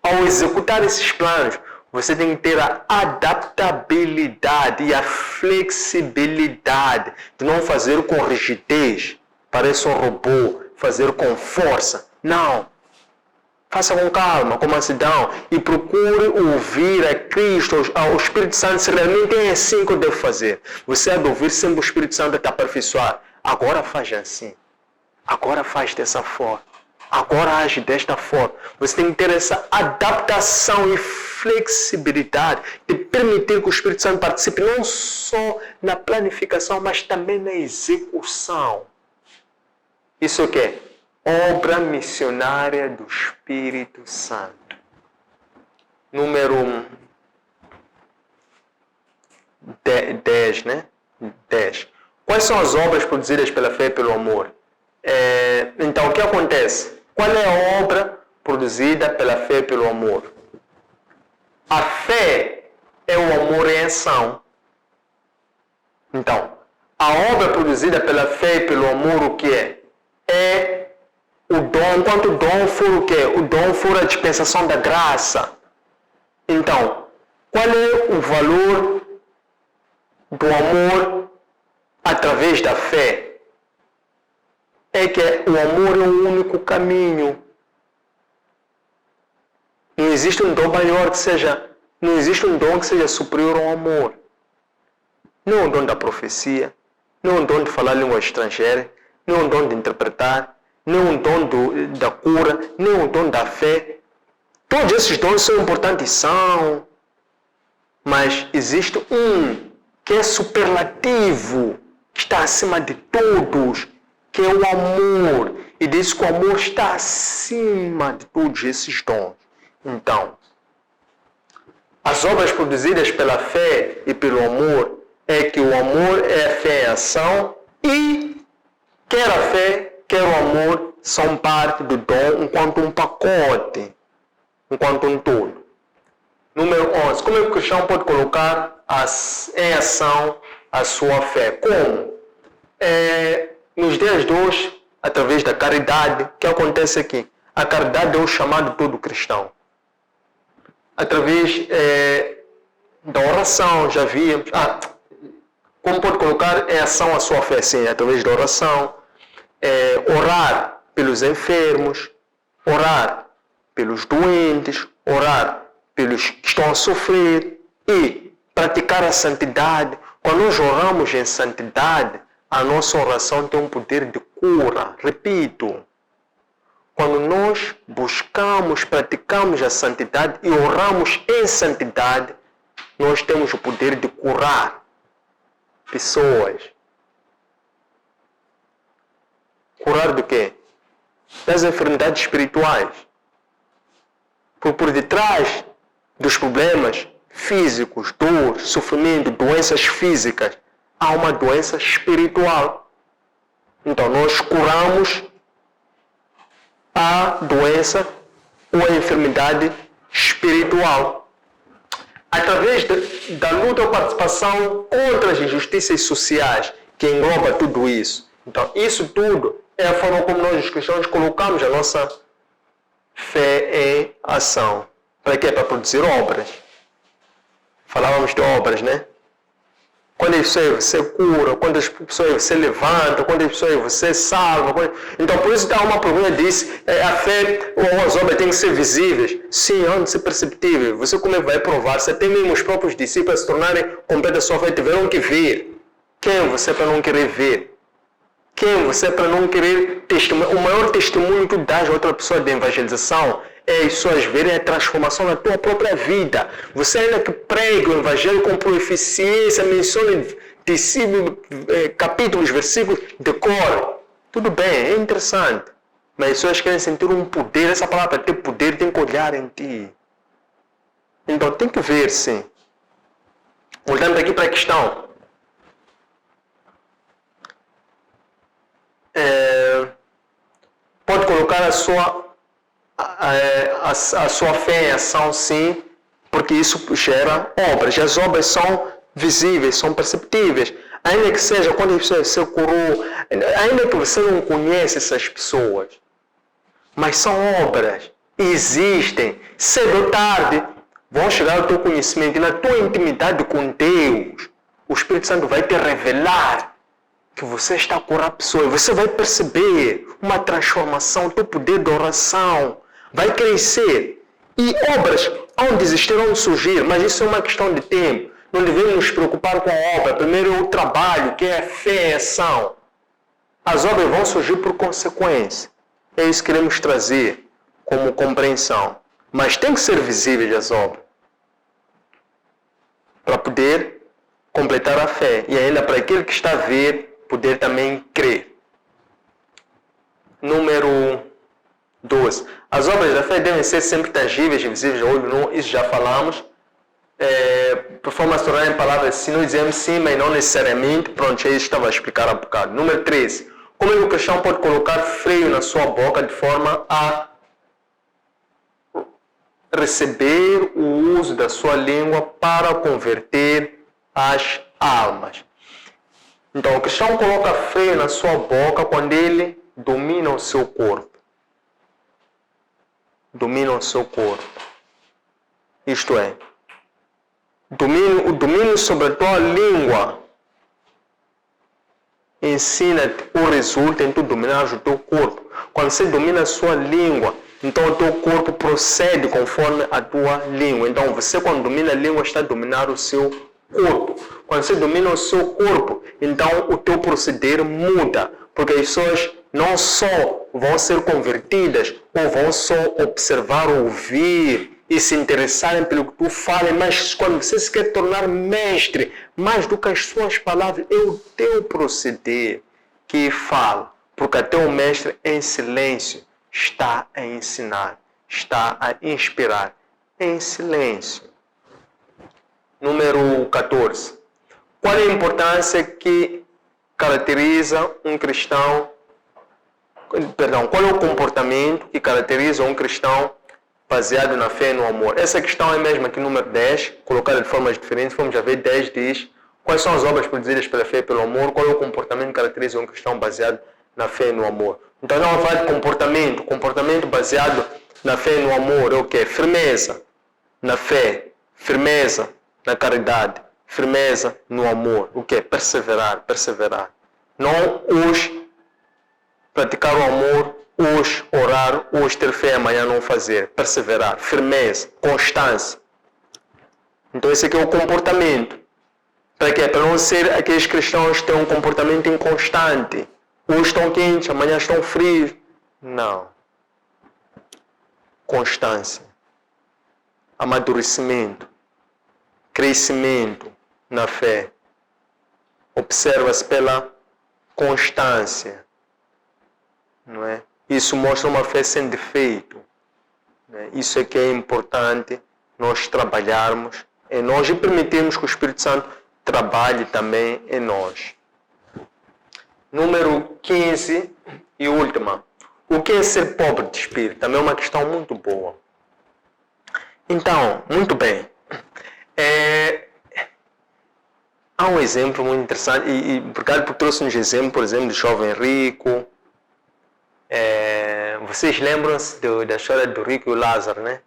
Ao executar esses planos, você tem que ter a adaptabilidade e a flexibilidade de não fazer com rigidez, parece um robô, fazer com força. Não. Faça com calma, com mansidão e procure ouvir a Cristo, ao Espírito Santo, se realmente é assim que eu devo fazer. Você há de ouvir sempre o Espírito Santo te aperfeiçoar. Agora faz assim. Agora faz dessa forma. Agora age desta forma. Você tem que ter essa adaptação e flexibilidade de permitir que o Espírito Santo participe não só na planificação, mas também na execução. Isso é o quê? Obra missionária do Espírito Santo. Número 10, né? 10. Quais são as obras produzidas pela fé e pelo amor? Então, o que acontece? Qual é a obra produzida pela fé e pelo amor? A fé é o amor em ação. Então, a obra produzida pela fé e pelo amor, o que é? É o dom, enquanto o dom for o quê? O dom for a dispensação da graça. Então, qual é o valor do amor através da fé? É que o amor é o único caminho. Não existe um dom maior que seja, não existe um dom que seja superior ao amor. Não é o dom da profecia, não é o dom de falar língua estrangeira, não é o dom de interpretar, não é o dom da cura, não é o dom da fé. Todos esses dons são importantes, são. Mas existe um que é superlativo, que está acima de todos, que é o amor. E diz que o amor está acima de todos esses dons. Então, as obras produzidas pela fé e pelo amor é que o amor é a fé em ação e quer a fé, quer o amor são parte do dom enquanto um pacote, enquanto um todo. Número 11. Como é que o cristão pode colocar em ação a sua fé. Como? Nos dias de hoje, através da caridade, o que acontece aqui? A caridade é o chamado de todo cristão. Através da oração, já vimos. Como pode colocar em ação a sua fé? Sim, através da oração. Orar pelos enfermos, orar pelos doentes, orar pelos que estão a sofrer e praticar a santidade. Quando nós oramos em santidade, a nossa oração tem um poder de cura. Repito, quando nós buscamos, praticamos a santidade e oramos em santidade, nós temos o poder de curar pessoas. Curar do quê? Das enfermidades espirituais. Por detrás dos problemas físicos, dor, sofrimento, doenças físicas, há uma doença espiritual. Então nós curamos a doença ou a enfermidade espiritual. Através da luta ou participação contra as injustiças sociais, que engloba tudo isso. Então, isso tudo é a forma como nós, os cristãos, colocamos a nossa fé em ação. Para quê? Para produzir obras. Falávamos de obras, né? Quantas pessoas você cura, quantas pessoas você levanta, quantas pessoas você salva. Então, por isso que há uma pergunta disse, a fé ou as obras têm que ser visíveis. Sim, há de ser perceptível. Você como vai provar? Se até mesmo os próprios discípulos se tornarem completos a sua fé, tiveram que ver. Quem é você para não querer ver? Quem é você para não querer testemunhar? O maior testemunho que tu dás a outra pessoa de evangelização é as pessoas verem a transformação na tua própria vida. Você ainda que prega o evangelho com proeficiência, menciona capítulos, versículos, decore. Tudo bem, é interessante. Mas as pessoas querem sentir um poder. Essa palavra, ter poder, tem que olhar em ti. Então tem que ver, sim. Voltando aqui para a questão. Pode colocar a sua fé em ação, sim, porque isso gera obras. E as obras são visíveis, são perceptíveis. Ainda que seja quando você curou, ainda que você não conhece essas pessoas, mas são obras, existem. Cedo ou tarde vão chegar ao teu conhecimento e na tua intimidade com Deus, o Espírito Santo vai te revelar que você está a curar pessoas. Você vai perceber uma transformação, o teu poder de oração vai crescer. E obras onde existirão surgir, mas isso é uma questão de tempo. Não devemos nos preocupar com a obra. Primeiro é o trabalho, que é a fé e a ação. As obras vão surgir por consequência. É isso que queremos trazer como compreensão. Mas tem que ser visíveis as obras para poder completar a fé. E ainda para aquele que está a ver, poder também crer. Número 12. As obras da fé devem ser sempre tangíveis e visíveis a olho nu. Isso já falamos. Por forma a se tornar em palavras, se nós dizemos sim, mas não necessariamente. Pronto, isso estava a explicar há bocado. Número 13. Como o cristão pode colocar freio na sua boca de forma a receber o uso da sua língua para converter as almas? Então, o cristão coloca freio na sua boca quando ele domina o seu corpo. Domina o seu corpo. Isto é, o domínio sobre a tua língua ensina-te ou resulta em tu dominar o teu corpo. Quando você domina a sua língua, então o teu corpo procede conforme a tua língua. Então, você quando domina a língua está a dominar o seu corpo. Quando você domina o seu corpo, então o teu proceder muda, porque as pessoas não só vão ser convertidas, ou vão só observar, ouvir e se interessarem pelo que tu falas, mas quando você se quer tornar mestre, mais do que as suas palavras, é o teu proceder que fala, porque até o mestre em silêncio está a ensinar, está a inspirar em silêncio. Número 14. Qual é a importância que caracteriza um cristão? Qual é o comportamento que caracteriza um cristão baseado na fé e no amor? Essa questão é mesmo aqui número 10, colocada de formas diferentes. Vamos já ver, 10 diz Quais são as obras produzidas pela fé e pelo amor? Qual é o comportamento que caracteriza um cristão baseado na fé e no amor? Então, não vamos falar de comportamento. Comportamento baseado na fé e no amor é o quê? Firmeza na fé, firmeza na caridade, firmeza no amor. O quê? Perseverar. Não hoje praticar o amor, hoje orar, hoje ter fé, amanhã não fazer. Perseverar, firmeza, constância. Então esse aqui é o comportamento. Para quê? Para não ser aqueles cristãos que têm um comportamento inconstante. Hoje estão quentes, amanhã estão frios. Não. Constância. Amadurecimento. Crescimento na fé. Observa-se pela constância. Não é? Isso mostra uma fé sem defeito. Não é? Isso é que é importante nós trabalharmos em nós e permitirmos que o Espírito Santo trabalhe também em nós. Número 15 e última. O que é ser pobre de espírito? Também é uma questão muito boa. Então, muito bem. Há um exemplo muito interessante, e obrigado por trouxe-nos exemplo, por exemplo, do jovem rico. Vocês lembram-se da história do rico e o Lázaro, né?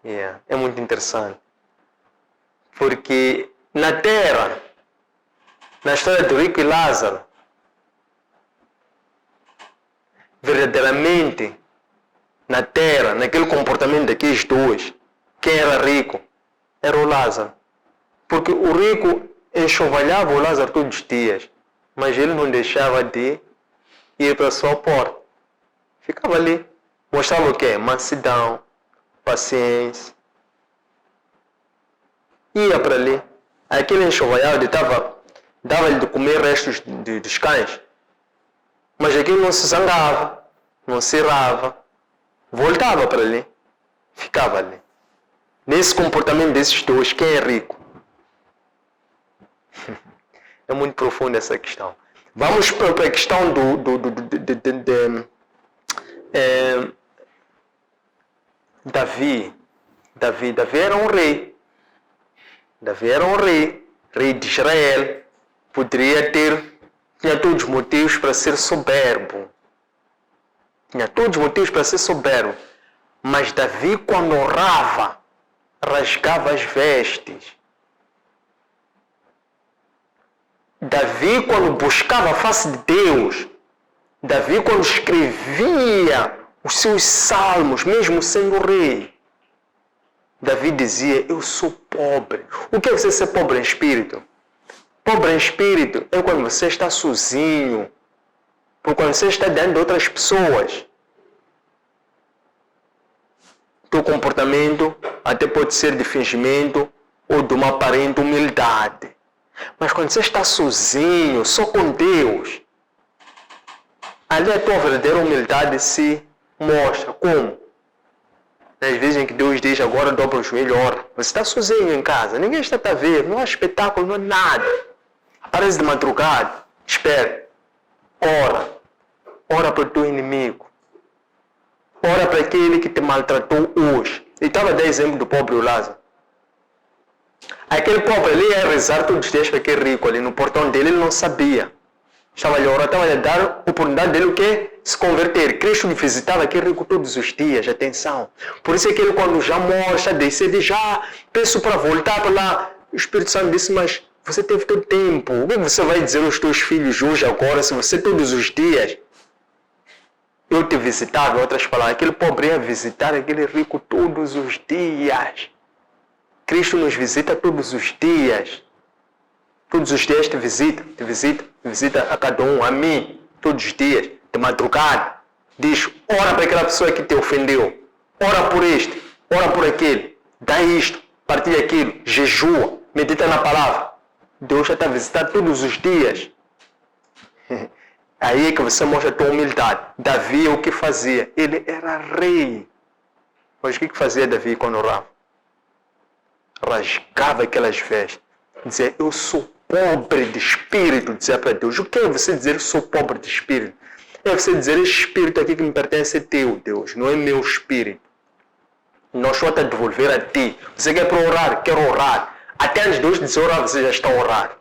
É muito interessante. Porque na Terra, na história do rico e Lázaro, verdadeiramente, na Terra, naquele comportamento daqueles dois, quem era rico? Era o Lázaro. Porque o rico enxovalhava o Lázaro todos os dias, mas ele não deixava de ir para a sua porta. Ficava ali. Mostrava o quê? Mansidão, paciência. Ia para ali. Aquele enxovalhava, dava-lhe de comer restos dos cães. Mas aquele não se zangava, não se irava. Voltava para ali. Ficava ali. Nesse comportamento desses dois, quem é rico? É muito profunda essa questão. Vamos para a questão Davi. Davi era um rei. Davi era um rei de Israel. Tinha todos os motivos para ser soberbo. Mas Davi, quando orava, rasgava as vestes. Davi, quando buscava a face de Deus, Davi, quando escrevia os seus salmos, mesmo sendo rei, Davi dizia: eu sou pobre. O que é você ser pobre em espírito? Pobre em espírito é quando você está sozinho, ou quando você está diante de outras pessoas. Teu comportamento até pode ser de fingimento ou de uma aparente humildade. Mas quando você está sozinho, só com Deus, ali a tua verdadeira humildade se mostra. Como? Às vezes em que Deus diz: agora dobra o joelho, ora. Você está sozinho em casa, ninguém está a ver, não há espetáculo, não há nada. Aparece de madrugada, espera, ora para o teu inimigo, ora para aquele que te maltratou hoje. E estava a dar exemplo do pobre Lázaro. Aquele pobre ali ia rezar todos os dias para aquele rico ali no portão dele, ele não sabia. Estava ali a orar, estava a dar a oportunidade dele o quê? Se converter. Cristo visitava aquele rico todos os dias, atenção. Por isso é que ele, quando já mostra, decide, já peço para voltar para lá. O Espírito Santo disse: mas você teve todo tempo. O que você vai dizer aos teus filhos hoje, agora, se você todos os dias eu te visitava? Em outras palavras, aquele pobre ia visitar aquele rico todos os dias. Cristo nos visita todos os dias. Todos os dias te visita a cada um, a mim, todos os dias, de madrugada. Diz: ora para aquela pessoa que te ofendeu, ora por este, ora por aquele, dá isto, partilha aquilo, jejua, medita na palavra. Deus já está a visitar todos os dias. Aí é que você mostra a tua humildade. Davi, o que fazia? Ele era rei. Mas o que fazia Davi quando orava? Rasgava aquelas vestes. Dizia: eu sou pobre de espírito, dizia para Deus. O que é você dizer: eu sou pobre de espírito? É você dizer: esse espírito aqui que me pertence é teu, Deus, não é meu espírito. Nós só te devolver a ti. Você quer para orar? Quero orar. Até antes de Deus dizer orar, você já está a orar.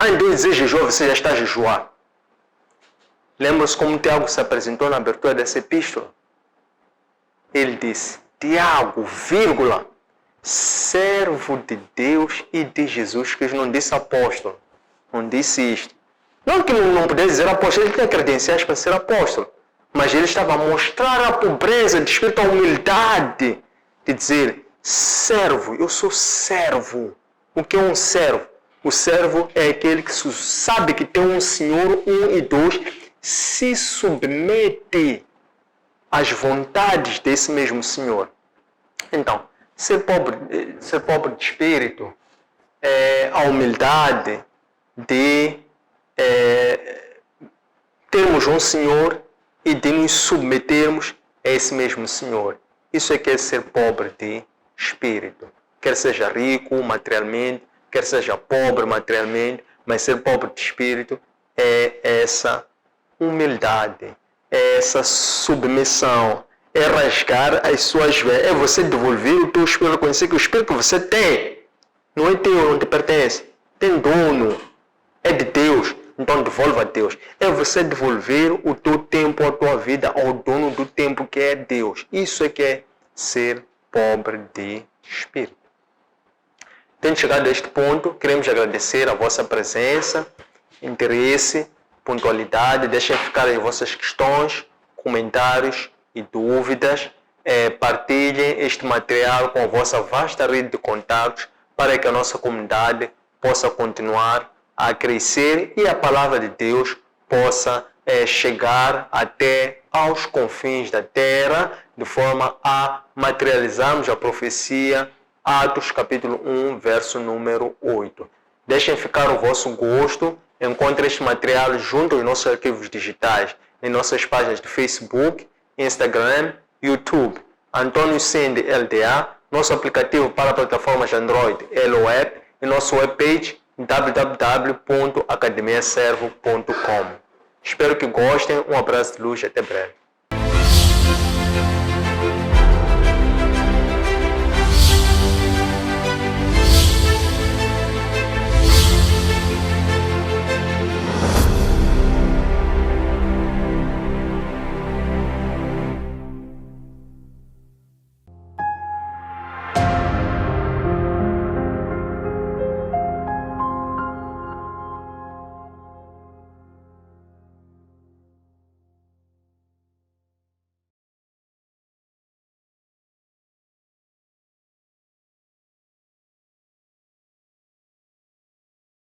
Antes de Deus dizer jejuar, você já está a jejuar. Lembra-se como Tiago se apresentou na abertura dessa epístola? Ele disse, Tiago, vírgula, servo de Deus e de Jesus Cristo. Não disse apóstolo, não disse isto. Não que não pudesse dizer apóstolo, ele tinha credenciais para ser apóstolo. Mas ele estava a mostrar a pobreza de espírito, a humildade de dizer, servo, eu sou servo. O que é um servo? O servo é aquele que sabe que tem um Senhor, um e dois, se submete às vontades desse mesmo Senhor. Então, ser pobre de espírito é a humildade de termos um Senhor e de nos submetermos a esse mesmo Senhor. Isso é que é ser pobre de espírito. Quer seja rico materialmente, quer seja pobre materialmente, mas ser pobre de espírito é essa humildade, é essa submissão, é rasgar as suas vestes, é você devolver o teu espírito, reconhecer que o espírito que você tem não é teu, não te pertence, tem dono, é de Deus, então devolva a Deus. É você devolver o teu tempo, a tua vida ao dono do tempo que é Deus. Isso é que é ser pobre de espírito. Tendo chegado a este ponto, queremos agradecer a vossa presença, interesse, pontualidade. Deixem ficar as vossas questões, comentários e dúvidas. Partilhem este material com a vossa vasta rede de contatos para que a nossa comunidade possa continuar a crescer e a palavra de Deus possa chegar até aos confins da terra, de forma a materializarmos a profecia, Atos capítulo 1, verso número 8. Deixem ficar o vosso gosto, encontre este material junto aos nossos arquivos digitais, em nossas páginas de Facebook, Instagram, YouTube. Antônio Sende LDA, nosso aplicativo para plataformas Android, LOApp, e nosso webpage www.academiaservo.com. Espero que gostem, um abraço de luz e até breve.